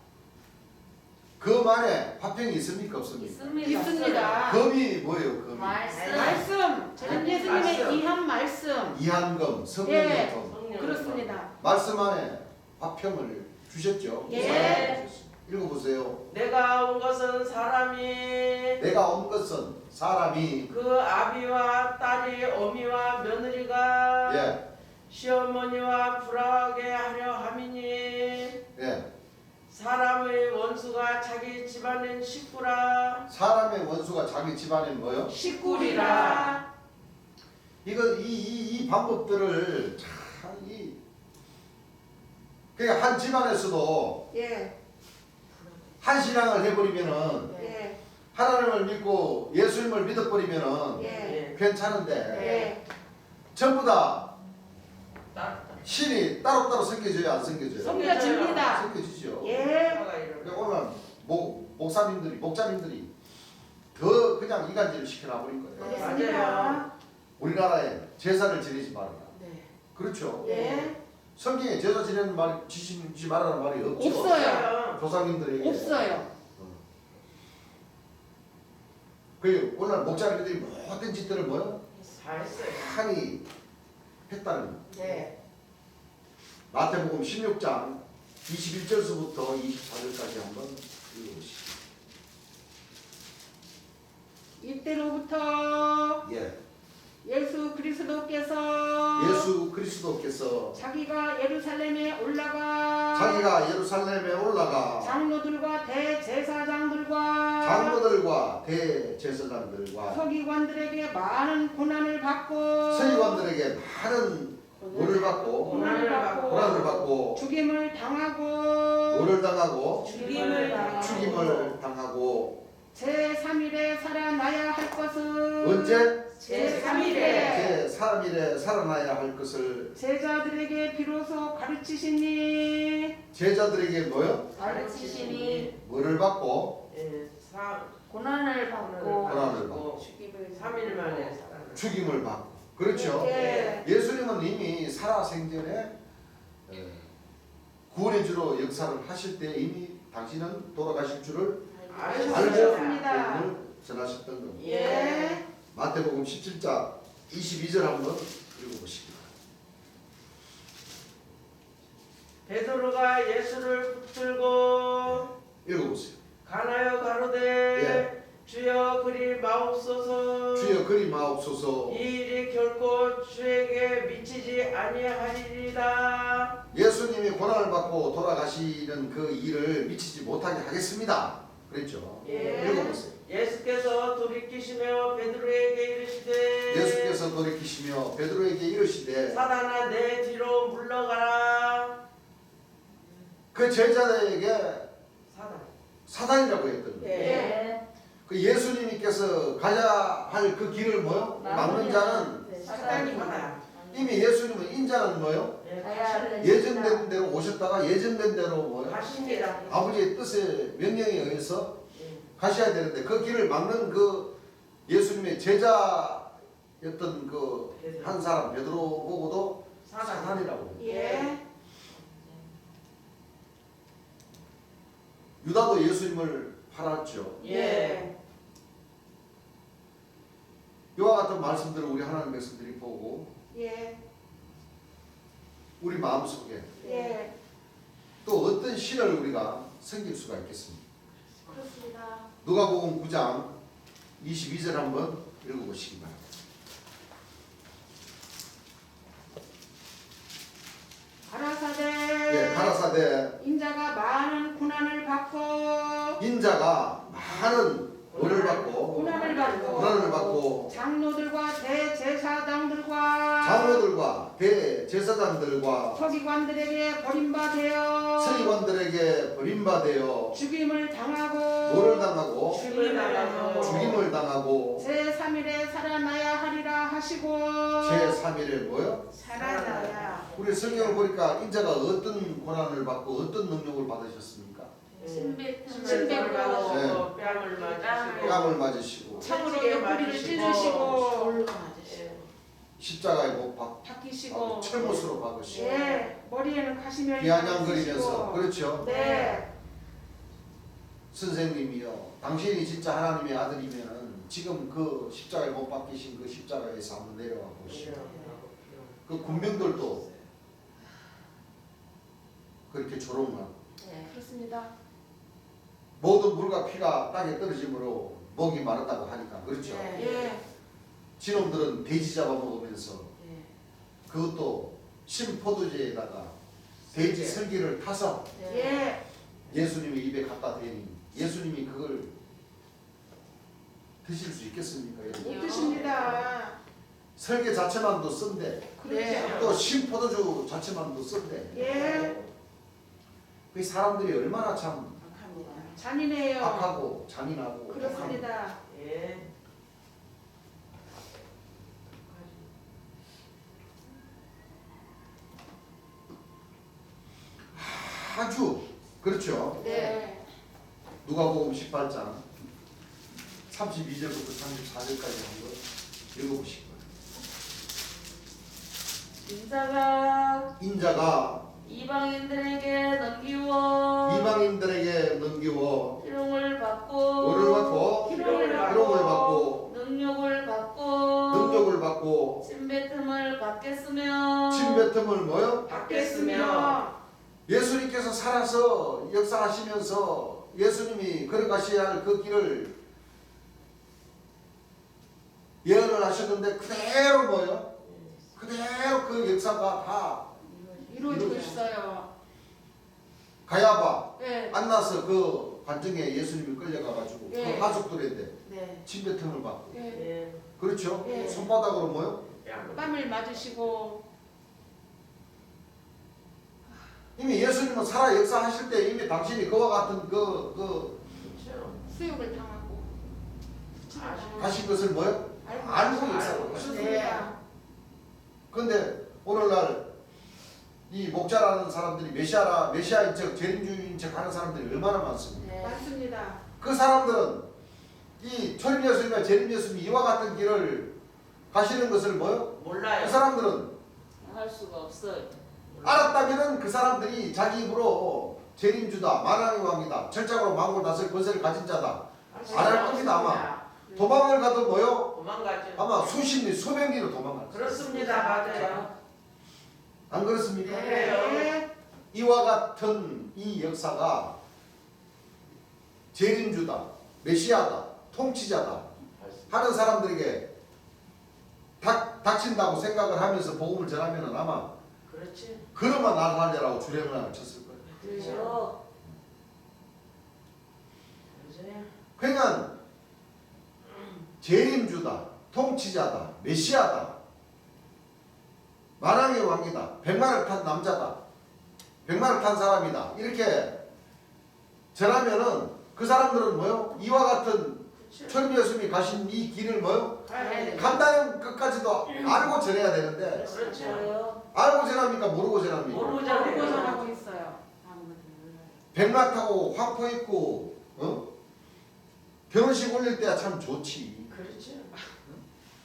검 안에 화평이 있습니까 없습니까? 있습니다. 검이 뭐예요? 검이 말씀. 재림 예수님의 말씀. 이한 말씀. 이한검, 성령의 예. 검. 성령. 그렇습니다. 말씀 안에 화평을 주셨죠. 예. 읽어보세요. 내가 온 것은 사람이 내가 온 것은 사람이 그 아비와 딸이 어미와 며느리가 예, 시어머니와 불화하게 하려 함이니 예, 사람의 원수가 자기 집안의 식구라. 사람의 원수가 자기 집안에 뭐요? 식구리라. 이거 이 방법들을 참이 그러니까 한 집안에서도 예. 한 신앙을 해버리면은 예. 하나님을 믿고 예수님을 믿어버리면은 예. 괜찮은데 예. 전부 다 신이 따로따로 섬겨져요, 안 섬겨져요? 섬겨집니다. 섬겨지죠. 예. 그러니까 오늘 목사님들이 더 그냥 이간질을 시켜놔버린 거예요. 그렇습니다. 우리나라에 제사를 지내지 말아라. 그렇죠. 예. 성경에 제사 지내는 말이 지시지 말라는 말이 없죠. 없어요. 조상님들에게. 없어요. 그 오늘 목자님들이 모든 짓들을 뭐요? 다 했어요. 한이 했다는 거예요. 네. 마태복음 16장 21절서부터 24절까지 한번 읽어보시죠. 이때로부터 예. 예수 그리스도께서 예수 그리스도께서 자기가 예루살렘에 올라가 자기가 예루살렘에 올라가 장로들과 대제사장들과 장로들과 대제사장들과 서기관들에게 많은 고난을 받고 서기관들에게 많은 뭐를 받고 고난을 고난을 받고 죽임을 당하고 뭐를 당하고 죽임을 당하고 죽임을 당하고 제3일에 살아나야 할 것을 언제 제3일에 제3일에 살아나야 할 것을 제자들에게 비로소 가르치시니 제자들에게 뭐요? 가르치시니 뭐를 받고 예, 고난을 받고 고난을 받고 죽임을 3일 만에 살아나. 죽임을 받고 그렇죠. 예. 예수님은 이미 살아생전에 구원의 주로 역사를 하실 때 이미 당신은 돌아가실 줄을 알고 알겠습니다. 복음을 전하셨던 겁니다. 예. 마태복음 17장 22절 한번 읽어보시기 바랍니다. 베드로가 예수를 붙들고 읽어보세요. 가나요 가로되 예. 주여 그리 마옵소서. 주여 그리 마옵소서. 이 일이 결코 주에게 미치지 아니하리이다. 예수님이 고난을 받고 돌아가시는 그 일을 미치지 못하게 하겠습니다. 그랬죠. 예. 읽어보세요. 예수께서 돌이키시며 베드로에게 이르시되 예수께서 돌이키시며 베드로에게 이르시되 사단아 내 뒤로 물러가라. 그 제자들에게 사단. 사단이라고 했던 거예요. 예. 그 예수님께서 가야 할 그 길을 뭐요? 막는 자는 사단입니다. 이미 예수님은 인자는 뭐요? 예, 가야 예정된 대로 오셨다가 예정된 대로 뭐요? 가십니다. 아버지의 뜻에 명령에 의해서 예. 가셔야 되는데 그 길을 막는 그 예수님의 제자였던 그 한 사람 베드로 보고도 사단이라고 해요. 예. 유다도 예수님을 팔았죠. 예. 이와 같은 말씀들을 우리 하나님 백성들이 보고 예. 우리 마음속에 예. 또 어떤 신을 우리가 섬길 수가 있겠습니까? 그렇습니다. 누가복음 9장 22절 한번 읽어보시기 바랍니다. 가라사대 가라사대 인자가 많은 고난을 받고 인자가 많은 은을 받고 고난을 받고 고난을 받고 장로들과 대제사장들과 장로들과 대제사장들과 서기관들에게 버림받아 서기관들에게 버림받아 죽임을 당하고 뭐를 당하고 죽임을 당하고 죽임을 당하고 제3일에 살아나야 하리라 하시고 제3일에 뭐요? 살아나야 우리 성경을 보니까 인자가 어떤 고난을 받고 어떤 능력을 받으셨습니까? 신백을 신백을 받고 받으시고 뺨을 맞으시고 뺨을 맞으시고 창으로 채찍에 옆구리를 맞으시고 찢으시고 돌로 맞으시고 십자가에 못 박히시고 철못으로 박으시고 예 머리에는 가시면이 비아냥거리면서 그렇죠. 네 선생님이요 당신이 진짜 하나님의 아들이면은 지금 그 십자가에 못 박히신 그 십자가에서 한번 내려와 보시오. 그 군병들도 그렇게 조롱하고 그렇습니다. 모든 물과 피가 땅에 떨어짐으로 목이 마르다고 하니까 그렇죠. 네. 예 진놈들은 돼지 잡아먹으면서 예. 그것도 신포도주에다가 돼지 설기를 타서 예 예수님의 입에 갖다 대니 예수님이 그걸 드실 수 있겠습니까? 여러분? 못 드십니다. 설계 자체만도 쓴데 그렇죠. 또 신포도주 자체만도 쓴데 예 그 사람들이 얼마나 참 악합니다. 잔인해요. 악하고 잔인하고 그렇습니다. 예. 아주 그렇죠. 네 누가복음 18장 32절부터 34절까지 한번 읽어보시기 바랍니다. 인자가 이방인들에게 넘기워 희롱을 받고 능욕을 받고 침뱉음을 받겠으며 받겠으며 예수님께서 살아서 역사하시면서 예수님이 걸어가셔야 할 그 길을 예언을 하셨는데 그대로 그대로 그 역사가 다 이루어지고 있어요. 가야바 네. 안나서 그 관정에 예수님이 끌려가가지고 네. 그 가족들인데 네. 침뱉음을 받고 네. 그렇죠? 네. 손바닥으로 뺨을 맞으시고 이미 예수님은 살아 역사하실 때 이미 당신이 그와 같은 수욕을 당하고 가신 것을 알고 역사를 하셨어요. 그렇습니다. 근데 오늘날 이 목자라는 사람들이 메시아인 척 재림주의인 척 하는 사람들이 얼마나 많습니까? 네. 맞습니다. 그 사람들은 이 초림 예수님과 재림 예수님이 이와 같은 길을 가시는 것을 몰라요. 그 사람들은 할 수가 없어요. 알았다면은 그 사람들이 자기 입으로 재림주다, 만왕의 왕이다, 철장으로 만골 다스릴 권세를 가진 자다 안 할 겁니다. 아마 도망을 가도 도망가죠. 아마 수십 리 수백 리로 도망갈 거예요. 그렇습니다. 맞아요. 안 그렇습니까? 네. 이와 같은 이 역사가 재림주다, 메시아다, 통치자다 하는 사람들에게 닥친다고 생각을 하면서 복음을 전하면 아마 그렇지. 그러면 나를 하려라고 주례문을 쳤을 거예요. 그렇죠. 그러니까 재림주다, 통치자다, 메시아다, 만왕의 왕이다, 백마를 탄 남자다, 백마를 탄 사람이다 이렇게 전하면은 그 사람들은 이와 같은 초림 예수님이 가신 이 길을 간단한 끝까지도 알고 전해야 되는데 그렇죠. 알고 전합니까? 모르고 전합니까? 모르고 모르고 전하고 전하고 있어요. 백마 타고 확포 입고 결혼식 올릴 때야 참 좋지. 그렇죠.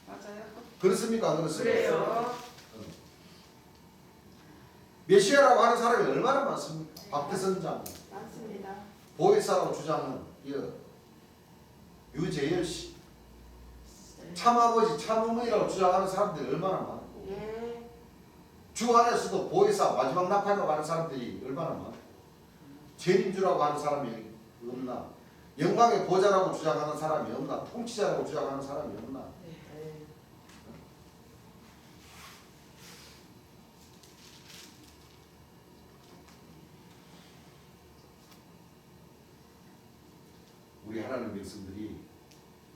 맞아요. 그렇습니까? 안 그렇습니까? 그래요. 메시아라고 하는 사람이 얼마나 많습니까? 박대선장, 맞습니다. 보혜사라고 주장하는 유재열 씨, 참아버지, 참어머니라고 주장하는 사람들이 얼마나 많고 예. 주 안에서도 보혜사, 마지막 나팔이라고 하는 사람들이 얼마나 많고 재림주라고 하는 사람이 없나? 영광의 보좌라고 주장하는 사람이 없나? 통치자라고 주장하는 사람이 없나? 우리 하나님 백성들이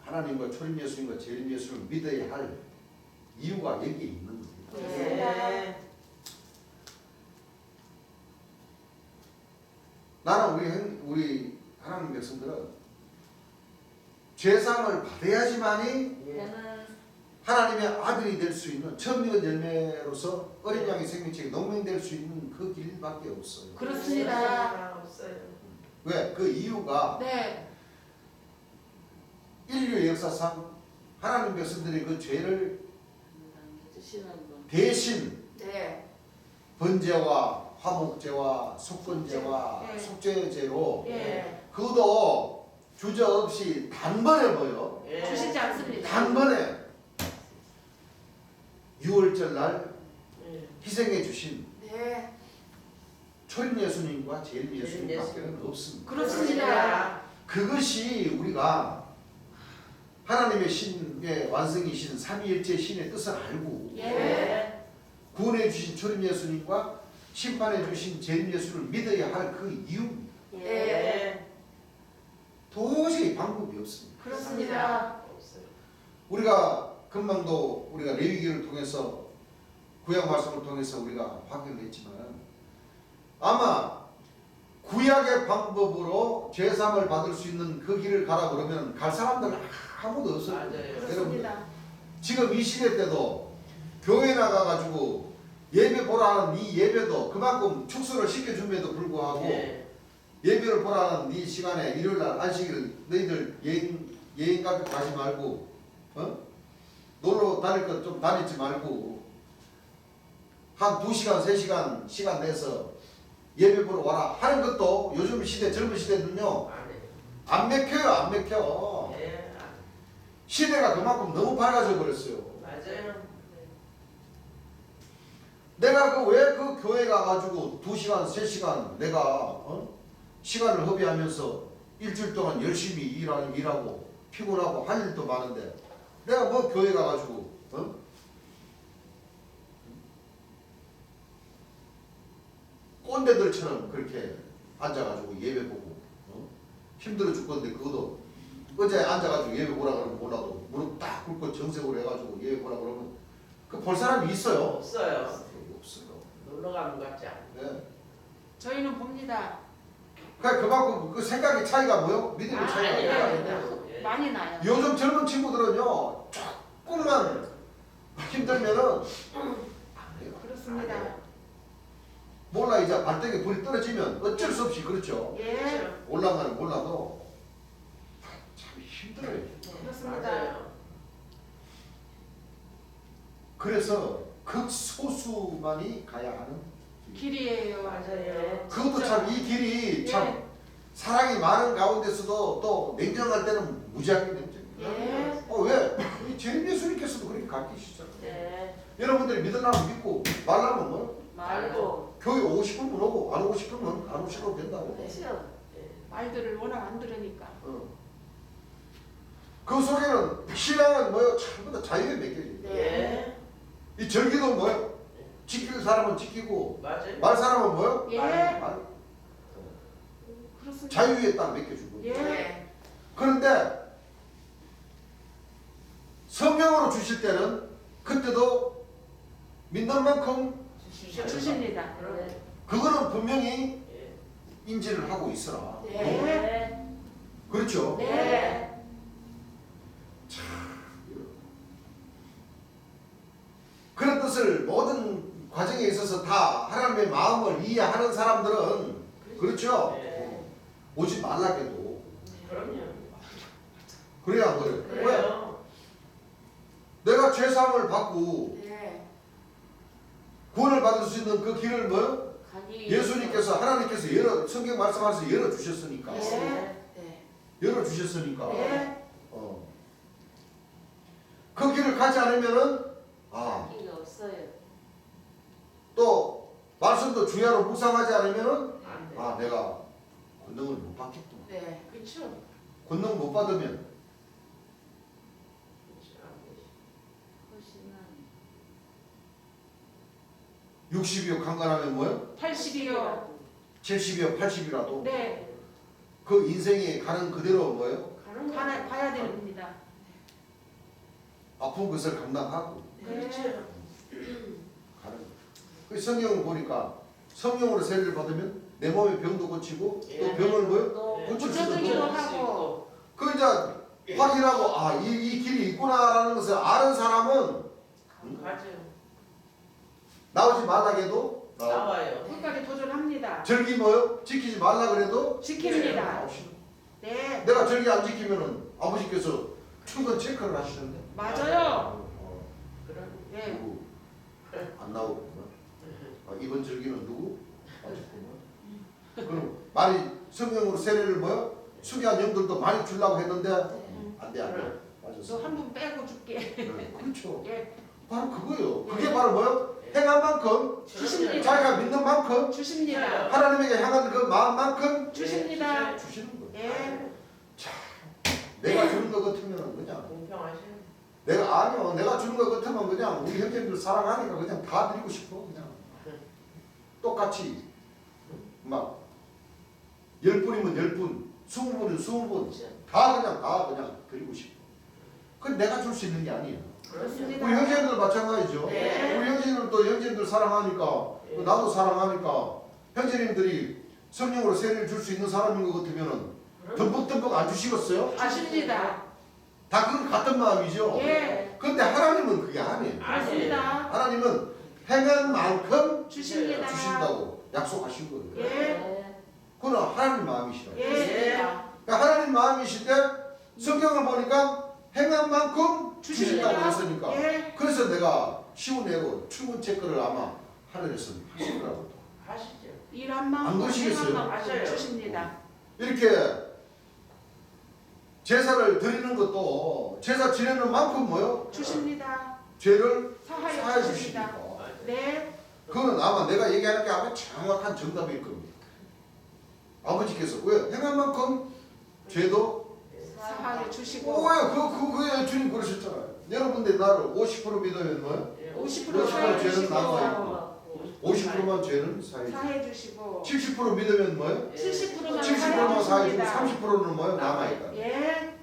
하나님과 초림 예수님과 재림 예수를 믿어야 할 이유가 여기에 있는 겁니다. 네. 나는 우리 하나님 백성들은 죄상을 받아야지만이 저는 하나님의 아들이 될 수 있는 천미의 열매로서 어린 양의 생명책이 농민이 될 수 있는 그 길밖에 없어요. 그렇습니다. 없어요. 왜? 그 이유가 네. 인류의 역사상 하나님 백성들이 그 죄를 주시는 분. 대신 네. 번제와 화목제와 속건제와 네. 속죄제로 예. 그도 주저없이 단번에 주시지 않습니다. 단번에 6월절 날 예. 희생해 주신 네. 초림 예수님과 재림 예수님밖에 없습니다. 그렇습니다. 그것이 우리가 하나님의 신의 완성이신 삼위일체 신의 뜻을 알고 예. 구원해 주신 초림 예수님과 심판해 주신 재림 예수를 믿어야 할 그 이유 예. 도저히 방법이 없습니다. 그렇습니다. 없어요. 우리가 금방도 우리가 레위기를 통해서 구약 말씀을 통해서 우리가 확인을 했지만 아마 구약의 방법으로 죄사함을 받을 수 있는 그 길을 가라 그러면 갈 사람들 아무도 없어요. 맞아요. 여러분 그렇습니다. 지금 이 시대 때도 교회 나가가지고 예배 보라 하는 이 예배도 그만큼 축소를 시켜줌에도 불구하고 예배를 보라 하는 이 시간에 일요일날 안식일을 너희들 여행 가지 말고 놀러 다닐 것 좀 다니지 말고 한 2시간, 3시간 시간 내서 예배 보러 와라 하는 것도 요즘 시대 젊은 시대는요 안 해요. 안 맥혀요. 안 맥혀. 예, 시대가 그만큼 너무 밝아져 버렸어요. 맞아요. 내가 왜 그 교회 가가지고 2시간, 3시간 내가 시간을 허비하면서 일주일 동안 열심히 일하고 피곤하고 할 일도 많은데 내가 뭐 교회 가가지고 꼰대들처럼 그렇게 앉아가지고 예배 보고 힘들어 죽겠는데 그것도 어제 앉아가지고 예배 보라 그러면 몰라도 무릎 딱 꿇고 정색으로 해가지고 예배 보라 그러면 그 볼 사람이 있어요? 없어요. 없어요. 놀러 가는 것 같지 않아요. 네. 저희는 봅니다. 그러니까 그만큼 그 생각의 차이가 뭐요? 믿음의 차이가 아니에요. 나요. 예. 많이 나요. 요즘 젊은 친구들은요 조금만 힘들면은 안 해요. 그렇습니다. 몰라 이제 발등에 불이 떨어지면 어쩔 수 없이 그렇죠. 예, 올라가는 몰라도 참 힘들어요. 그렇습니다. 맞아요. 그래서 극소수만이 가야 하는 길. 길이에요. 맞아요. 그것도 참 이 길이 참 예, 사랑이 많은 가운데서도 또 냉정할 때는 무지하게 냉정해요. 예, 왜? 이 주님 예수님께서도 그렇게 가르치시잖아요. 네. 여러분들이 믿으려면 믿고 말라면 뭐 말고 교회 오고 싶으면 오고 안 오고 싶으면 안 오셔도 된다고. 그렇죠. 말들을 워낙 안 들으니까. 그 속에는 신앙은 뭐요? 전부 다 자유에 맡겨져요. 예. 이 절기도 뭐요? 지킬 사람은 지키고 맞아요. 말 사람은 뭐요? 예, 말. 그렇습니다. 자유에 딱 맡겨주고. 예, 그런데 성령으로 주실 때는 그때도 믿는 만큼 주십니다. 네. 그거는 분명히 예. 인지를 하고 있어라. 네, 네. 그렇죠? 네, 그런 뜻을 모든 과정에 있어서 다 하나님의 마음을 이해하는 사람들은 그렇죠? 네. 오지 말라게도 그럼요. 그래야 안 그래요? 왜? 그래요. 내가 죄사함을 받고 네, 구원을 받을 수 있는 그 길을 뭐요? 가기 예수님께서 하나님께서 열어 성경 말씀하셔서 열어 주셨으니까 네, 열어 주셨으니까 네, 그 길을 가지 않으면은 가기가 없어요. 또 말씀도 주야로 묵상하지 않으면은 안 돼. 내가 권능을 못 받겠구나. 네, 그렇죠. 권능 못 받으면 그렇죠. 안 되지. 훨씬 60이요 강간하면 뭐요? 80이요. 70이요 80이라도 네, 그 인생에 가는 그대로 뭐요? 가는 가야 됩니다. 아픈 것을 감당하고 그렇죠. 가는 그 성경을 보니까 성령으로 세례를 받으면 내 몸의 병도 고치고 예. 또 병을 뭐요? 또 고칠 수도 고쳐주기도 있고 하고. 그 이제 확인하고 이 길이 있구나라는 것을 아는 사람은 가죠. 나오지 말라 해도 나와요. 끝까지 도전합니다. 절기 뭐요? 지키지 말라 그래도 지킵니다. 나오시는 네, 내가 절기 안 지키면은 아버지께서 출근 체크를 하시는데 맞아요. 그런. 네, 누구 안 나오구나. 이번 절기는 누구? 아직구나. 그럼 많이 성령으로 세례를 뭐요? 수기한 영들도 많이 주려고 했는데 안 돼. 맞았어. 너 한 분 빼고 줄게. 네, 그렇죠. 예, 바로 그거예요. 그게 바로 뭐요? 행한 만큼 주십니다. 자기가 믿는 만큼 주십니다. 하나님에게 향한 그 마음만큼 주십니다. 주시는 거예요. 예, 내가 주는 것 같으면 그냥 공평하시네. 내가 주는 것 같으면 그냥 우리 형제들 사랑하니까 그냥 다 드리고 싶어 그냥 똑같이 막 10분이면 10분 20분이면 20분 다 그냥 드리고 싶어. 그건 내가 줄 수 있는 게 아니에요. 그렇습니다. 우리 형제들 마찬가지죠. 네. 우리 형제들도 형제들 사랑하니까 또 나도 사랑하니까 형제님들이 성령으로 세례를 줄 수 있는 사람인 것 같으면은 듬뿍듬뿍 안 주시겠어요? 아십니다. 다 그건 같은 마음이죠. 예, 근데 하나님은 그게 아니에요. 그렇습니다. 하나님은 행한 만큼 주십니다. 주신다고 약속하신 거예요. 예, 네. 그건 하나님 마음이시라고. 예, 그러니까 하나님 마음이실 때 성경을 보니까 행한 만큼 주신다고 주십니다. 했으니까 예, 그래서 내가 시운내로 출근 체크를 아마 하늘에서 하시더라고. 하시죠. 일한 안 만큼 그러시겠어요? 행한 만큼 맞아요. 주십니다. 이렇게 제사를 드리는 것도 제사 지내는 만큼 뭐요? 주십니다. 죄를 사하여 사해 주십니다. 주십니다. 네. 그건 아마 내가 얘기하는 게 아마 정확한 정답일 겁니다. 아버지께서 왜 행한 만큼 죄도 사하여 주시고 그거에 주님 그러셨잖아요. 여러분들 나를 50% 믿으면 뭐요? 50% 50% 사하여 죄는 주시고 남아있고 50%만 죄는 사해. 사해 주시고 70% 믿으면 뭐요? 70%만 70%만 사해 주고 사해 30%는 뭐요? 남아있다. 예.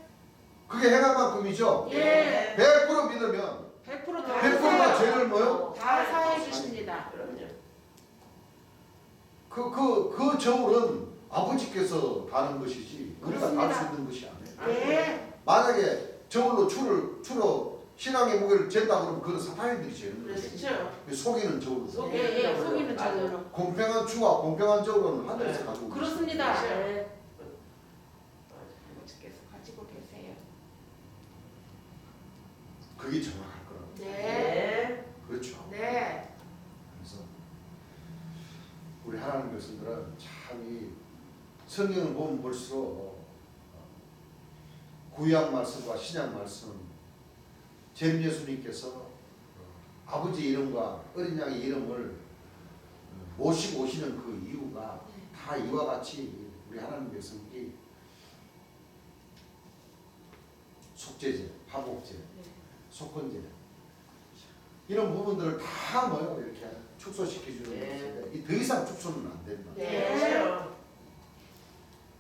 그게 행한 만큼이죠. 예. 100% 믿으면 100%다 100%만 죄를 뭐요? 다 사해 주십니다. 그럼요. 그 저울은 아버지께서 다는 것이지 우리가 달 수 있는 것이 아니에요. 예. 만약에 저울로 추로 신앙의 무게를 잰다 그러면 그건 사탄이들이 재는 거예요. 그렇죠. 속이는 저울로. 속- 예, 예. 속이는 자로 공평한 추와 공평한 저울은 하늘에서 네. 가지고 그렇습니다. 그렇죠. 네. 아버지께서 가지고 계세요. 그게 정확할 거라고. 네. 네. 그렇죠. 네. 그래서 우리 하나님 백성들은 참이 성경을 보면 볼수록 구약 말씀과 신약 말씀 잼 예수님께서 아버지 이름과 어린 양의 이름을 모시고 오시는 그 이유가 다 이와 같이 우리 하나님 백성들이 속죄제, 화목제, 속건제 이런 부분들을 다 뭐요 이렇게 축소시켜주는 것인데 이 더 이상 축소는 안 된다. 그렇죠.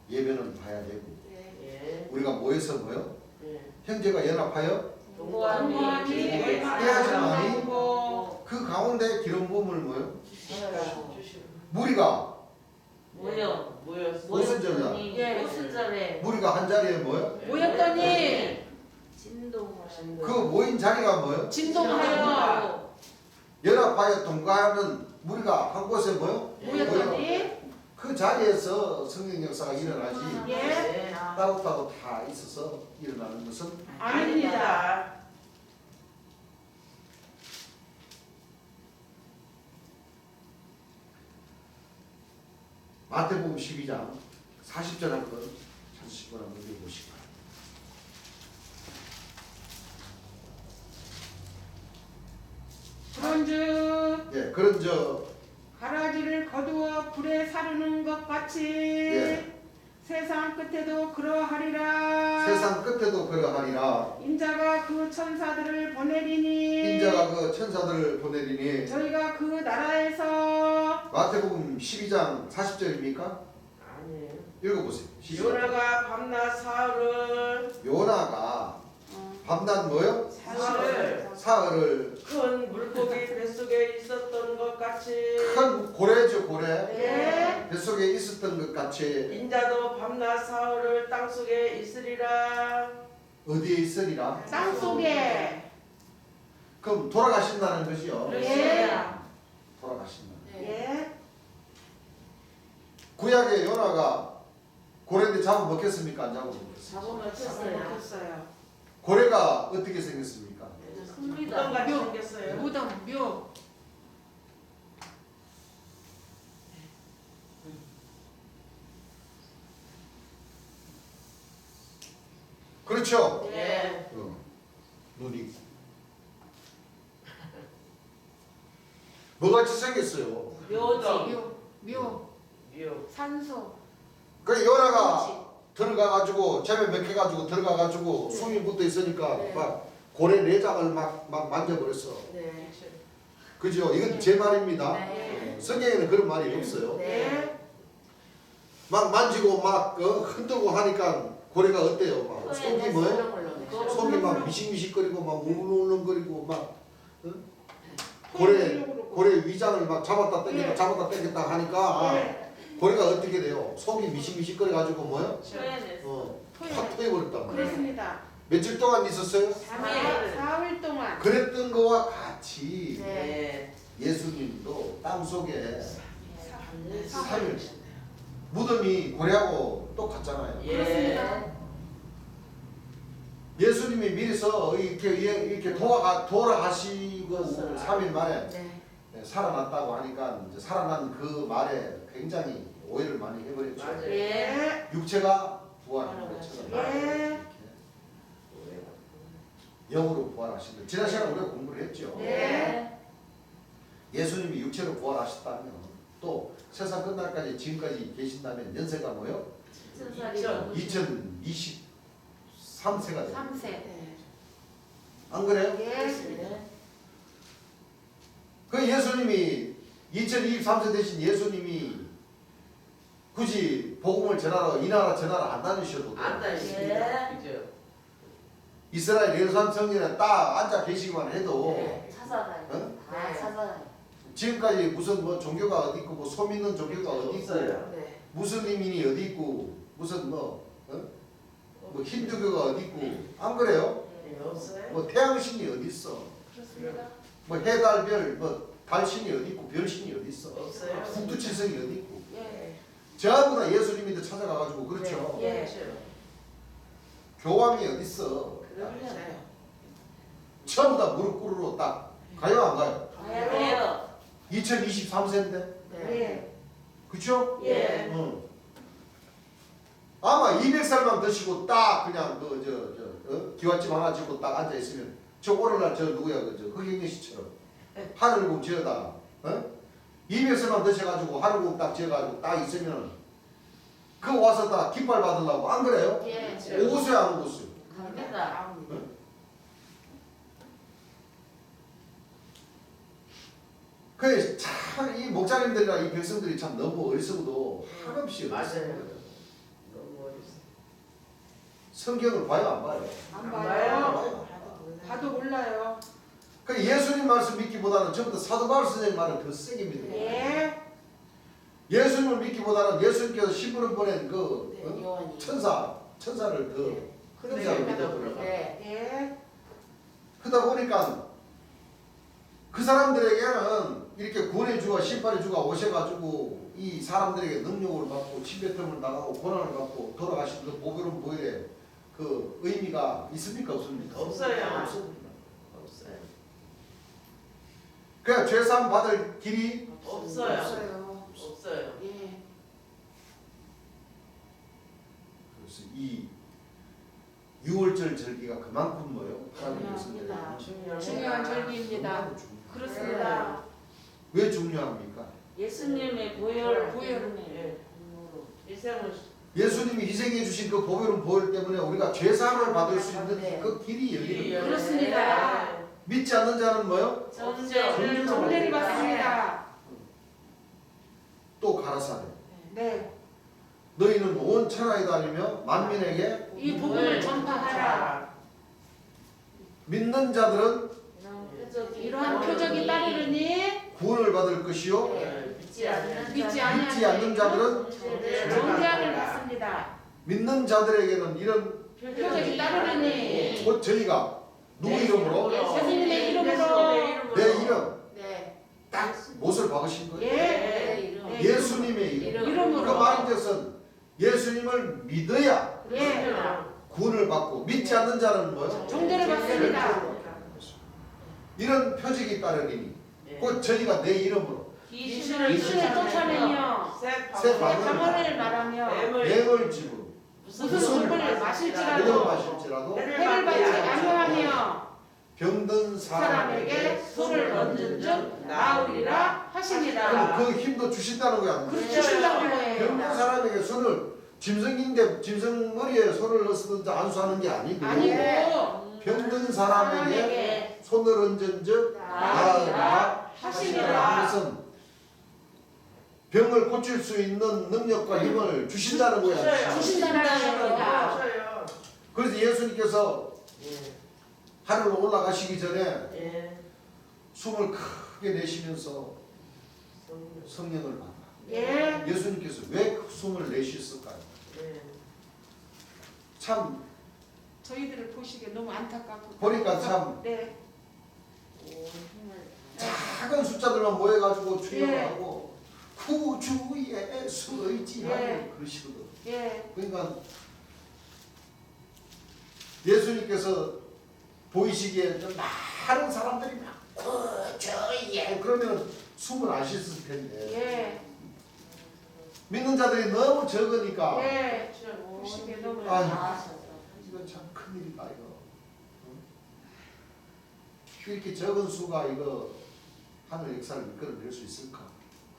예배는 봐야 되고 예. 우리가 모여서 뭐요 예. 형제가 연합하여 동관이 동관이 깨어지나니 고 그 가운데 기름 부음을 뭐요 주시고 무리가 모여 모였어. 무슨 절이야? 예. 무슨 절에 무리가 한 자리에 뭐요 모였더니 진동하신 그 모인 자리가 뭐요 진동하여 연합하여 동거하는 무리가 한 곳에 뭐요 모였더니 그 자리에서 성령 역사가 일어나지 예. 따로따로 다 있어서 일어나는 것은 아닙니다. 마태복음 12장 40절 한번 찾으시고 한번 읽어보시기 바랍니다. 그런즉 예, 그런 저 가라지를 거두어 불에 사르는 것 같이 예. 세상 끝에도 그러하리라. 세상 끝에도 그러하리라. 인자가 그 천사들을 보내리니 인자가 그 천사들을 보내리니 저희가 그 나라에서 마태복음 12장 40절입니까? 아니에요. 읽어보세요. 시작. 요나가 밤낮 사흘을 요나가 밤낮 뭐요? 사흘을 큰 물고기 뱃속에 있었던 것 같이 큰 고래죠 고래 네. 뱃속에 있었던 것 같이 인자도 밤낮 사흘을 땅속에 있으리라. 어디에 있으리라? 땅 속에 그럼 돌아가신다는 것이요. 예. 돌아가신다. 예. 구약의 요나가 고래인데 잡아먹혔습니까? 안 잡아먹혔습니까? 잡아먹혔어요. 먹혔어요. 고래가 어떻게 생겼습니까? 큽니다. 같이 묘. 생겼어요. 무덤 묘. 그렇죠. 예. 눈 있고 뭐같이 생겼어요. 묘지. 묘. 묘. 산소. 그 요나가 들어가가지고 재배 몇 해가지고 들어가가지고 숨이 붙어 있으니까 네. 막 고래 내장을 막 만져버렸어. 네. 그죠? 이건 제 말입니다. 네. 성경에는 그런 말이 없어요. 네. 막 만지고 막 흔들고 하니까 고래가 어때요? 막 속이 뭐예요? 속이 막 미식미식거리고 막 울렁울렁거리고 막 고래 위장을 막 잡았다 당겼다 네. 잡았다 당겼다 하니까 네. 고래가 어떻게 돼요? 속이 미식미식거려가지고 뭐요? 토해냈어. 확 터져버렸단 말이에요. 그렇습니다. 며칠 동안 있었어요? 4일 동안. 그랬던 거와 같이 네. 예수님도 땅속에 사흘. 무덤이 고래하고 똑같잖아요. 그렇습니다. 예수님이 미리서 이렇게 돌아가시고 3일 만에 네. 살아났다고 하니까 이제 살아난 그 말에 굉장히 오해를 많이 해버렸죠. 맞아요. 예. 육체가 부활하는 것처럼 예. 이렇게 영으로 부활하시는. 지난 시간에 우리가 공부를 했죠. 예. 예수님이 육체로 부활하셨다면 또 세상 끝날까지 지금까지 계신다면 연세가 뭐요? 2023세가 돼요. 3세. 네. 안 그래요? 예. 그 예수님이 2023세 되신 예수님이 굳이 복음을 전하러 이 나라 저 나라 안 다니셔도 돼요. 안 다니십니다. 그죠? 이스라엘 예루살렘 성전에 딱 앉아 계시기만 해도 네. 찾아가요. 어? 다 네. 찾아가요. 지금까지 무슨 뭐 종교가 어디 있고 뭐 소 믿는 종교가 어디 있고 없어요. 네. 무슬림인이 어디 있고 무슨 뭐 힌두교가 어디 있고 안 그래요? 예, 없어요. 뭐 태양신이 어디 있어? 그렇습니다. 뭐 해달별 뭐 달신이 어디 있고 별신이 어디 있어? 없어요. 북두칠성이 어디 있고 예. 전부 다 예수님인데 찾아가가지고 그렇죠. 예. 그렇죠. 교황이 어디 있어? 그러면서요. 전부 다 무릎 꿇으러 딱 가요 안 가요? 가야 돼요. 2023세인데 예. 예. 그쵸? 예. 응. 아마 200살만 드시고 딱 그냥 기와집 하나 짓고 딱 앉아 있으면 저 오늘날 저 누구야 그 저 흑영래 씨처럼 하늘궁 지어다 200살만 드셔가지고 하늘궁 딱 지어가지고 딱 있으면 그 와서 다 깃발 받으려고 안 그래요? 예. 오세요 안 오세요? 갑니다. 그래 참 이 목사님들이나 이 백성들이 참 너무 어리석어도 한없이 맞아요. 어리석어요. 너무 어렸어요. 성경을 봐요 안 봐요? 안 봐요. 봐요. 봐도 몰라요. 봐도 몰라요. 그 예수님 말씀 믿기보다는 전부 다 사도 바울 선생님 말을 더 세게 믿어요. 예. 예수님을 믿기보다는 예수님께서 심부름 보낸 그 네, 요한이. 천사를 더 네. 그러자 네, 믿어버려요. 네. 예. 그러다 보니까 그 사람들에게는 이렇게 구원해주고 심판해주고 오셔가지고 이 사람들에게 능력을 받고 침뱉음을 당하고 고난을 받고 돌아가신 그 보배로운 보혈의 그 의미가 있습니까 없습니까? 없어요. 없습니다. 없어요. 그냥 죄사함 받을 길이 없어요. 없어요. 없어요. 예. 그래서 이 6월절 절기가 그만큼 뭐요? 중요합니다. 중요한 절기입니다. 그렇습니다. 왜 중요합니까? 예수님의 보혈 보혈. 예. 일생을 예수님이 희생해 주신 그 보혈은 보혈 때문에 우리가 죄사함을 받을 수 있는 네. 그 길이 열리는 거예요. 그렇습니다. 믿지 않는 자는 뭐요? 정죄를 정죄를 받습니다. 또 가라사대 네. 너희는 온 천하에 다니며 만민에게 이 복음을 전파하라. 믿는 자들은 이러한 표적이 따르느니 구원을 받을 것이요 믿지 않는 믿지 믿지 않는 자들은 정죄를 받습니다. 믿는 자들에게는 이런 표적이 따르느니 곧 저희가 누구 이름으로? 예수님의 이름으로 내 이름 네. 딱 못을 박으신 거예요. 예. 예수님의 이름. 그 이름으로 말인즉슨 예수님을 믿어야 예. 구원을 받고 믿지 않는 자는 뭐요? 정죄를 받습니다. 이런 표적이 따르니 곧 저희가 내 이름으로 귀신을 귀신을 쫓아내며 새 방언을 말하며 맹을 집으로 무슨 무슨 술을 맥을 마실지라도 마실지라도 해를 받지 아니하며 병든 사람에게 사람에게 손을 얹은 즉 나으리라 하시니라. 그 힘도 주신다는 거야. 주신다고 병든 거예요. 사람에게 손을 짐승인데 짐승 머리에 손을 넣었든지 안수하는 게 아니고 아니고 병든 사람에게 손을 얹은 즉 나으리라 하시니라. 그것은 병을 고칠 수 있는 능력과 힘을 주신다는 거야. 주신다는 겁니다. 그래서 예수님께서 하늘로 올라가시기 전에 숨을 크게 내쉬면서 성령을 받아. 예. 예수님께서 왜 그 숨을 내쉬었을까요? 참 저희들을 보시기에 너무 안타깝고 보니까 참 네. 작은 숫자들만 모여가지고 예. 주여하고 구주의 수의지하고 예. 그러시거든. 예. 그러니까 예수님께서 보이시기에 좀 많은 사람들이 막 구주의 그러면 숨을 안 씻을 텐데 예. 믿는 자들이 너무 적으니까 예. 90개 넘어요. 아유. 아, 이건 참 큰일이다 이거. 응? 이렇게 적은 수가 이거 하늘 역사를 이끌어낼 수 있을까?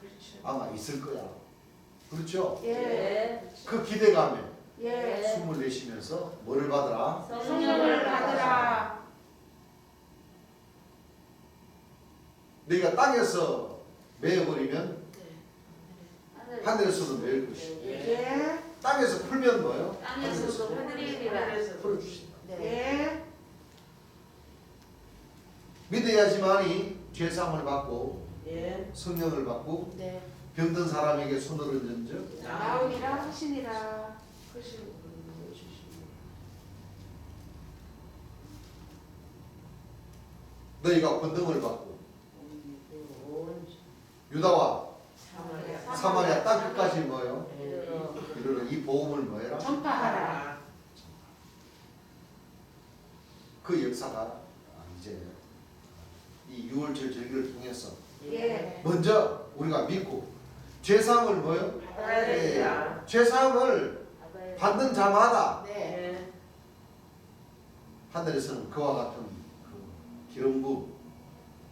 그렇죠. 아마 있을 거야. 그렇죠? 예. 네. 그 기대감에 예. 숨을 내쉬면서 뭐를 받으라? 성령을 받으라. 너희가 땅에서 메어버리면 하늘. 하늘에서도 메을 것이고 예. 땅에서 풀면 뭐예요? 땅에서도 하늘이리라. 풀어주신다. 예. 믿어야지만이 죄사함을 받고 예. 성령을 받고 네. 병든 사람에게 손을 얹은즉 나오니라 하시니라. 크신 분을 주시고. 너희가 권능을 받고 온 유다와 사마리아. 사마리아 땅 끝까지 뭐예요? 이르러 이르러 이 복음을 뭐해라? 전파하라. 그 역사가 이제 이 6월절 절기를 통해서 예. 먼저 우리가 믿고 죄사함을 뭐예요? 받아야 됩니다. 죄사함을 받는 자마다 네. 예. 하늘에서는 그와 같은 그 기름부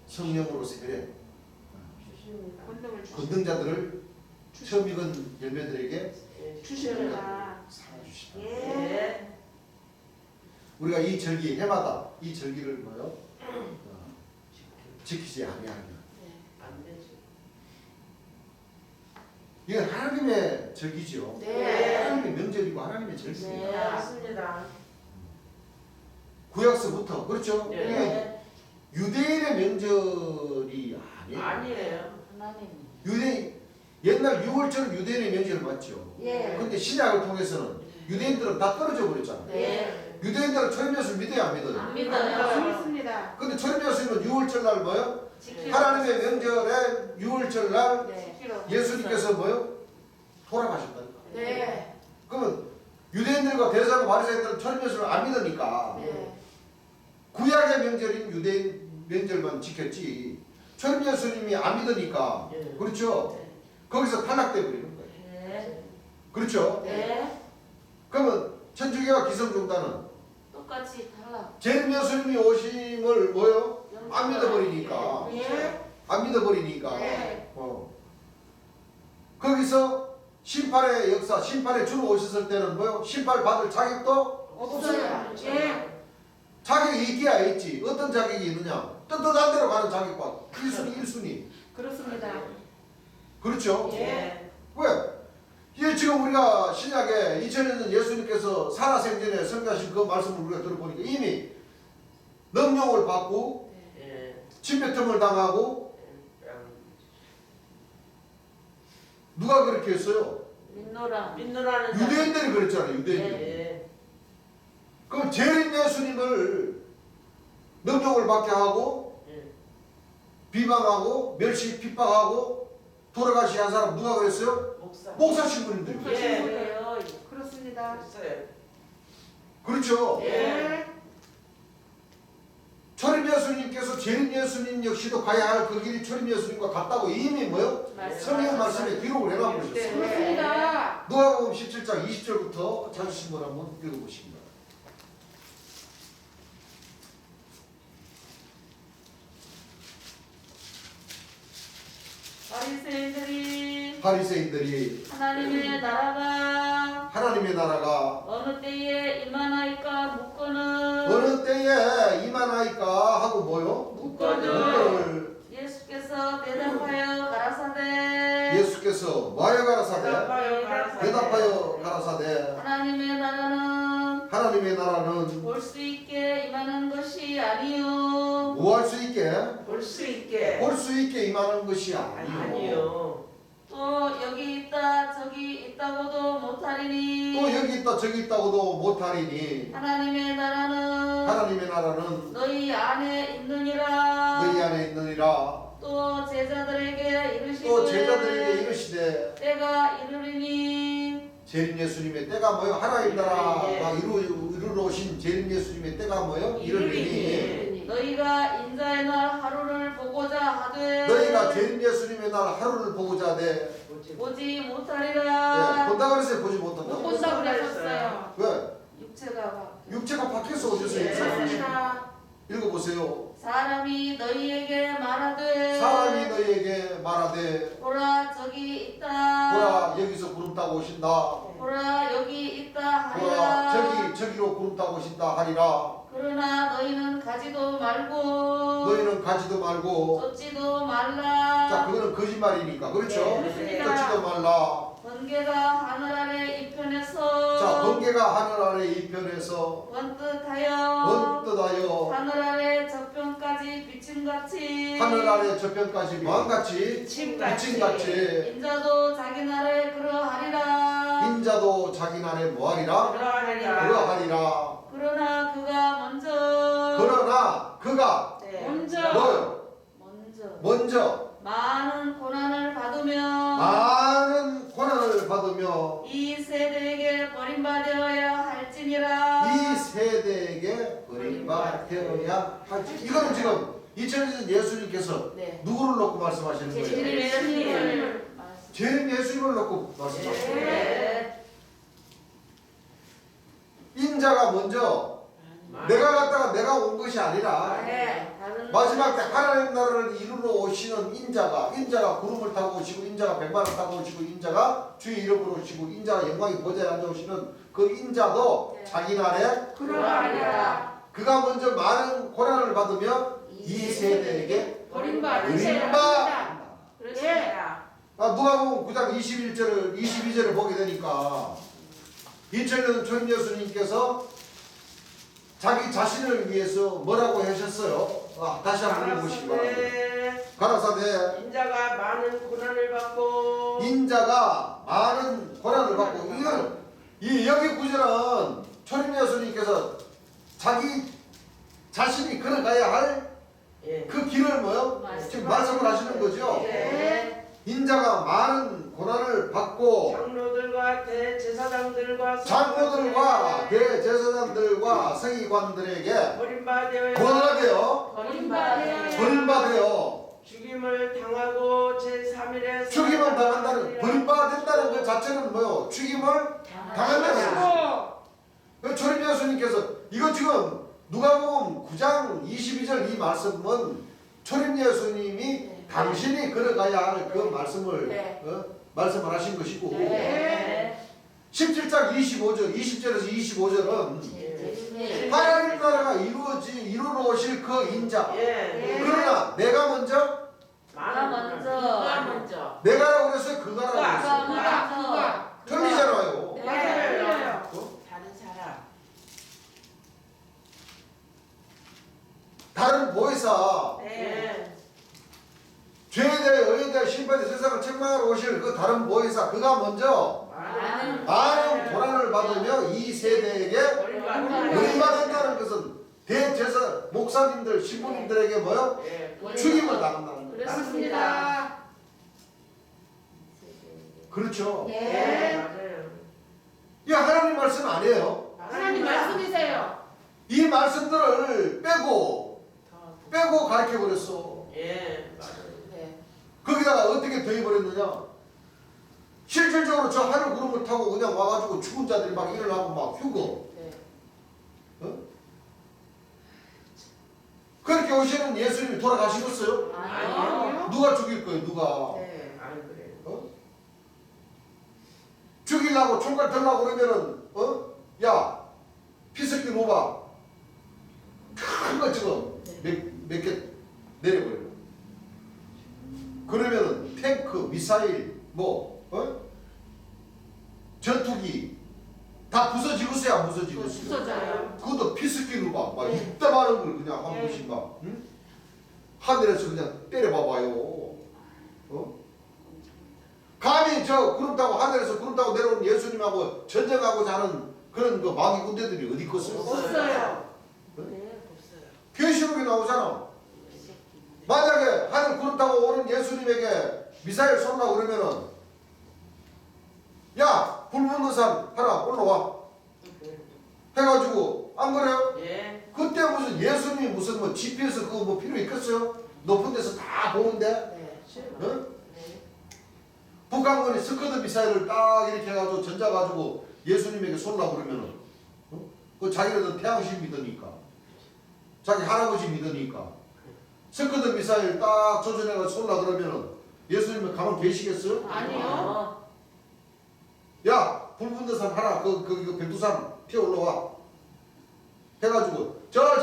성령으로 세례 주십니다. 권능을 주시. 권능자들을 처음 익은 열매들에게 예. 주시라. 살아주시다. 예. 예. 우리가 이 절기 해마다 이 절기를 뭐요? 지키지 아니하면 안 되죠. 이건 하나님의 절기죠. 네. 하나님의 명절이고 하나님의 절기입니다. 네, 맞습니다. 구약서부터 그렇죠? 네. 이게 유대인의 명절이 아니에요. 아니에요. 하나님. 유대인 옛날 6월절은 유대인의 명절 맞죠? 예. 근데 신약을 통해서는 유대인들은 다 떨어져 버렸잖아요. 네. 유대인들은 초림 예수를 믿어요 안 믿어요? 안 믿어요. 믿습니다. 근데 초림 예수님은 6월절 날 뭐요? 지키라. 하나님의 명절에 6월절 날 네. 예수님께서 뭐요? 돌아가셨다니까. 네. 그러면 유대인들과 대사고 바리새인들은 초림 예수를 안 믿으니까 네. 구약의 명절인 유대인 명절만 지켰지 초림 예수님이 안 믿으니까 예. 그렇죠? 거기서 탈락돼 버리는 거예요. 네. 그렇죠? 네. 그러면 천주교와 기성종단은 똑같이 탈락. 재림 예수님이 오심을 뭐요? 안 믿어버리니까 예. 안 믿어버리니까 네. 거기서 심판의 역사, 심판의 주로 오셨을 때는 뭐요? 심판 받을 자격도 없어요. 예. 자격이 있기야 있지. 어떤 자격이 있느냐? 떳떳한 대로 가는 자격과 1순위 1순위. 그렇습니다. 그렇죠? 예. 왜? 이게 지금 우리가 신약에 2000년 예수님께서 살아생전에 설교하신 그 말씀을 우리가 들어보니까 이미 능력을 받고 예. 침뱉음을 당하고 양. 누가 그렇게 했어요? 믿노라. 믿노라는 자. 유대인들이 그랬잖아요. 유대인들이. 예. 그럼 재림 예수님을 능력을 받게 하고 예. 비방하고 멸시 핍박하고 돌아가시 한 사람 누가 그랬어요? 목사. 목사 신부님들. 예. 그래요. 그렇습니다. 됐어요. 그렇죠. 예. 초림 예수님께서 재림 예수님 역시도 가야 할 그 길이 초림 예수님과 같다고 이미 뭐요? 성경 말씀에 기록을 해놔버리셨어요. 네. 그렇습니다. 누가복음 17장 20절부터 찾으신 분 한번 읽어보십니다. 바리새인들이 하나님의 나라가 하나님의 나라가 어느 때에 임하나이까 묻거는 어느 때에 임하나이까 하고 뭐요? 묻거늘 예수께서 대답하여 가라사대 예수께서 뭐하여 가라사대? 대답하여 가라사대. 가라사대 하나님의 나라는 하나님의 나라는 볼 수 있게 임하는 것이 아니요 뭐 할 수 있게? 볼 수 있게. 볼 수 있게 임하는 것이 아니요. 아니요. 또 여기 있다 저기 있다고도 못하리니 또 여기 있다 저기 있다고도 못하리니 하나님의 나라는 하나님의 나라는 너희 안에 있느니라 너희 안에 있느니라. 또 제자들에게 이르시되 또 제자들에게 이르시되 때가 이르리니 재림 예수님의 때가 뭐요? 하나님 나라가 예. 이루러 오신 재림 예수님의 때가 뭐요? 이르리니 너희가 인자의 날 하루를 보고자 하되 너희가 된 예수님의 날 하루를 보고자 하되 보지 예, 못하리라. 본다 그랬어요. 보지 못한다. 못 본다고 그랬었어요. 왜? 육체가 막 육체가 바뀌어서 오셨어요. 예. 맞습니다. 읽어보세요. 사람이 너희에게 말하되 사람이 너희에게 말하되 보라 저기 있다. 보라 여기서 구름 타고 오신다. 보라 여기 있다 보라 하리라. 저기로 구름 타고 오신다 하리라. 그러나 너희는 가지도 말고 너희는 가지도 말고. 쫓지도 말라. 자, 그거는 거짓말이니까. 그렇죠? 네, 그렇습니다. 쫓지도 말라. 번개가 하늘 아래 이편에서 자, 번개가 하늘 아래 이편에서 번뜩하여 번뜩하여 하늘 아래 저편까지 비침같이 하늘 아래 저편까지 뭐한같이 미친같이 미친같이 인자도 자기 나라에 그러하리라. 인자도 자기 날에 뭐하리라? 그러하리라. 그러하리라. 그러나 그가 먼저 그러나 그가 네. 먼저 뭐요? 먼저 많은 고난을 받으며 많은 고난을 받으며 이 세대에게 버림받아야 할지니라. 이 세대에게 버림받아야 할지. 이거는 지금 2000년 예수님께서 네. 누구를 놓고 말씀하시는 거예요? 주님 예수님을 죄는 예수님을 놓고 말씀하시는 거예요. 네. 인자가 먼저 내가 갔다가 내가 온 것이 아니라 네. 다른 마지막 때 하나님 나라를 이루러 오시는 인자가 구름을 타고 오시고 인자가 백마를 타고 오시고 인자가 주의 이름으로 오시고 인자가 영광의 보좌에 앉아오시는 그 인자도 네. 자기 날에 그러하리라. 그가 먼저 많은 고난을 받으며 이 세대에게 버림받으리라. 그렇습니다. 누가복음 9장 22절을 보게 되니까 2000년 초임 예수님께서 자기 자신을 위해서 뭐라고 하셨어요? 다시 한번 읽어보시기 바랍니다. 가라사대 인자가 많은 고난을 받고 인자가 많은 고난을 받고 이건 여기 구절은 초림 예수님께서 자기 자신이 걸어가야 할 그 예. 길을 뭐요? 지금 말씀을 하시는 거죠. 네. 인자가 많은 고난을 받고 장로들과 대제사장들과 대제사장들과 서기관들에게 버림받아야 뭐가 돼요? 버림받아야 버림받아요. 죽임을 당하고 제3일에 죽임을 당한다는 버림받았다는 그 자체는 뭐요? 죽임을 당한다는 거죠. 그 초림 예수님께서 이거 지금 누가복음 9장 22절 이 말씀은 초림 예수님이 당신이 걸어가야 할 그 말씀을 네. 말씀을 하신 것이고 네. 17장 25절 20절에서 25절은 네. 하나님 나라가 이루러 오실 그 인자 예. 그러나 내가 먼저 내가 먼저 내가라고 그랬어요? 그가라고 그랬어요? 먼저 틀리잖아요. 네. 맞아요. 다른 사람 다른 보혜사 예. 죄에 대해 의에 대해 심판에 세상을 책망하러 오실 그 다른 보혜사 그가 먼저 많은 고난을 받으며 이 세대에게 버림받았다는 것은 대제사 목사님들 신부님들에게 뭐요? 죽임을 당한다는 거예요. 그렇습니다. 그렇죠. 예. 맞아요. 이 하나님 말씀 아니에요. 하나님 말씀이세요. 이 말씀들을 빼고 가르쳐 버렸어. 예. 맞아요. 네. 거기다가 어떻게 더해버렸느냐? 실질적으로 저 하늘 구름을 타고 그냥 와가지고 죽은 자들이 막 일어나고 막 휴거. 네. 그렇게 오시는 예수님이 돌아가시겠어요? 아니요. 누가 죽일 거예요? 누가? 네. 안 그래요. 죽이려고 총갈 들라고 그러면은 야 피스키 놓아 큰거 지금 몇 개 내려버려. 그러면은 탱크, 미사일, 전투기 다 부서지겠어요? 안 부서지겠어요? 부서져요. 그것도 피스키로 막 네. 이따만한 걸 그냥 한 번씩 막 하늘에서 그냥 때려봐봐요. 감히 저 구름 타고 하늘에서 구름 타고 내려오는 예수님하고 전쟁하고자 하는 그런 그 마귀 군대들이 어디 있겠어요? 없어요. 계시록에 나오잖아. 만약에 하늘 구름 타고 오는 예수님에게 미사일 쏜다고 그러면은 야! 불 붙는 산 하나 올라와 해가지고 안 그래요? 예. 그때 무슨 예수님이 무슨 뭐 GPS 그거 뭐 필요 있겠어요? 높은 데서 다 보는데 네. 어? 네. 북한군이 스커드 미사일을 딱 이렇게 해가지고 던져가지고 예수님에게 쏠라 그러면은 그 자기네들 태양신 믿으니까 자기 할아버지 믿으니까 스커드 미사일 딱 조준해가지고 쏠라 그러면은 예수님은 가만 계시겠어요? 아니요. 야 불분대산 하나 그 백두산 피어 올라와 해가지고 저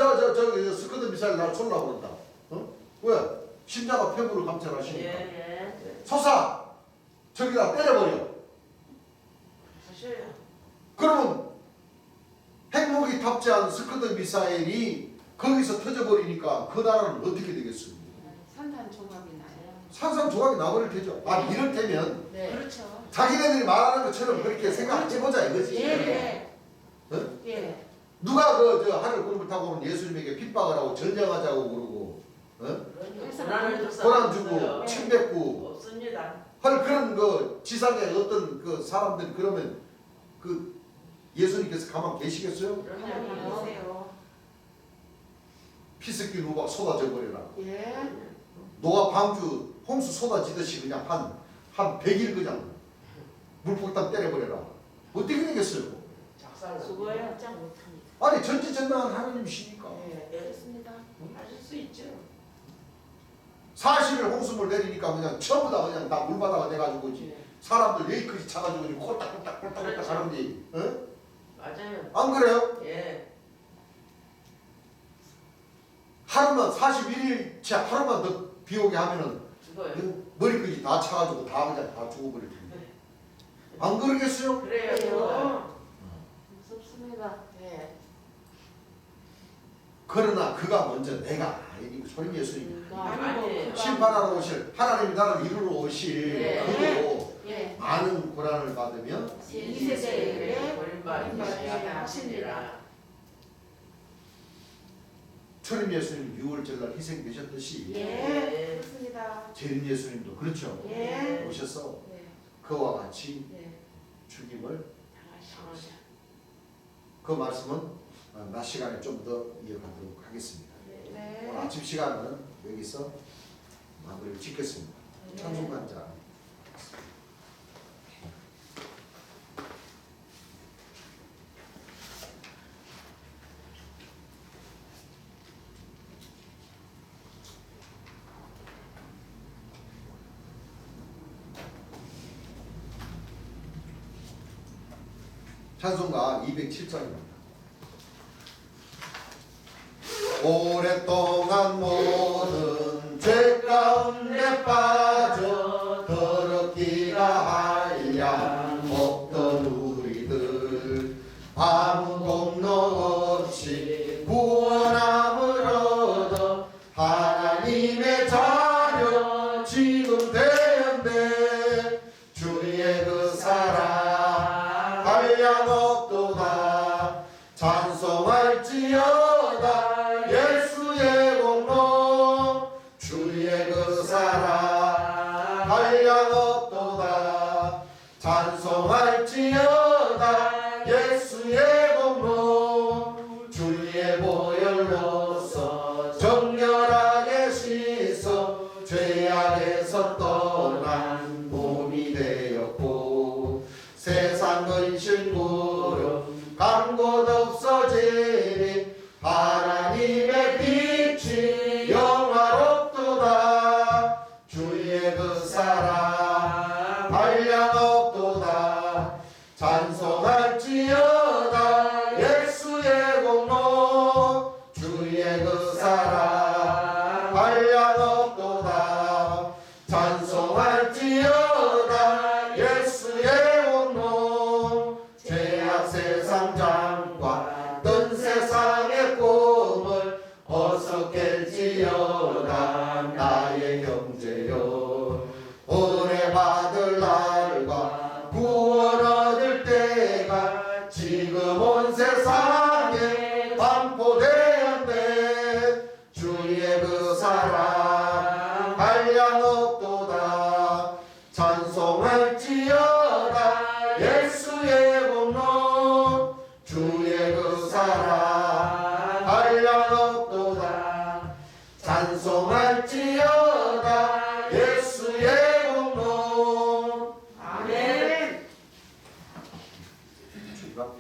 스커드 미사일 날 쏠라 그런다. 어? 왜? 심장과 폐부를 감찰하시니까. 예. 소사 저기다 때려버려. 하셔요. 그러면 핵무기 탑재한 스커드 미사일이 거기서 터져버리니까 그 나라는 어떻게 되겠어요? 산산조각이 나요. 산산조각이 나버릴 테죠. 아 이를테면 네. 그렇죠. 자기네들이 말하는 것처럼 그렇게 생각해보자 이거지. 예. 어? 예. 누가 저 하늘 구름을 타고는 예수님에게 핍박을 하고 전쟁하자고 그러고 고난을 고난 주고 네. 침 뱉고 없습니다. 할 그런 그 지상의 어떤 그 사람들 그러면 그 예수님께서 가만 계시겠어요? 가만히 그럼요. 계세요. 피스기 누박 쏟아져 버려라. 예. 노아 방주 홍수 쏟아지듯이 그냥 한 100일 그냥 물폭탄 때려버려라. 어떻게 되겠어요? 작살 수고해요. 꼼짝 못합니다. 아니 전지전능한 하나님이시니까 예. 그렇습니다. 하실 수 있죠. 40일 홍수물 내리니까 그냥 전부 다 그냥 다 물바다가 돼가지고 예. 사람들 여기까지 차가지고 지금 콜딱콜딱 그렇죠. 하는데 어? 맞아요. 안 그래요? 예. 하루만 41일째 하루만 더 비 오게 하면은 죽어요. 머리까지 다 차가지고 다 그냥 다 죽어버릴 텐데 안 그러겠어요? 그래요. 죽어요. 무섭습니다. 예. 그러나 그가 먼저 내가 아니고 소림 예수님 아니, 심판하러 오실 하나님이 나를 이루러 오실 네. 그도 예. 많은 고난을 받으며 이 세대에 버림받으셔야 하시니라. 초림 예수님 6월절 날 희생되셨듯이 예. 그렇습니다. 재림 예수님도 그렇죠. 예. 오셔서 네. 그와 같이 예. 죽임을 당하시고. 그 말씀은 낮 시간에 좀 더 이어가도록 하겠습니다. 네. 오늘 아침 시간은 여기서 마무리를 짓겠습니다. 찬송단자 찬송가 207장입니다. 오랫동안 모든 죄 가운데 빠져 더럽기가 한량 없던 우리들 아무 공로 없이 구원함을 얻어 하나님의 자녀 지금 되었네. 주의 그 사랑 한량 없도다. 찬송할지어다 예수의 공로. 주의 그 사랑 한량 없도다. 찬송할지어다 예수의 공로. 주의 보혈로서 정결하게 씻어 죄악에서 떠난 몸이 되었고 세상 근심 구름 간 곳 없어지니 하나님의 빛이 영화롭도다. 주의 그 사랑 한량 없도다. 찬송할지어다 예수의 공로. 주의 그 사랑 한량 없도다. 찬송할지어다 예수의 공로. 죄악 세상 장과 뜬 세상의 꿈을 어서 깰지어다 나의 형제여. 은혜 받을 날과 구원 얻을 때가 집 앞에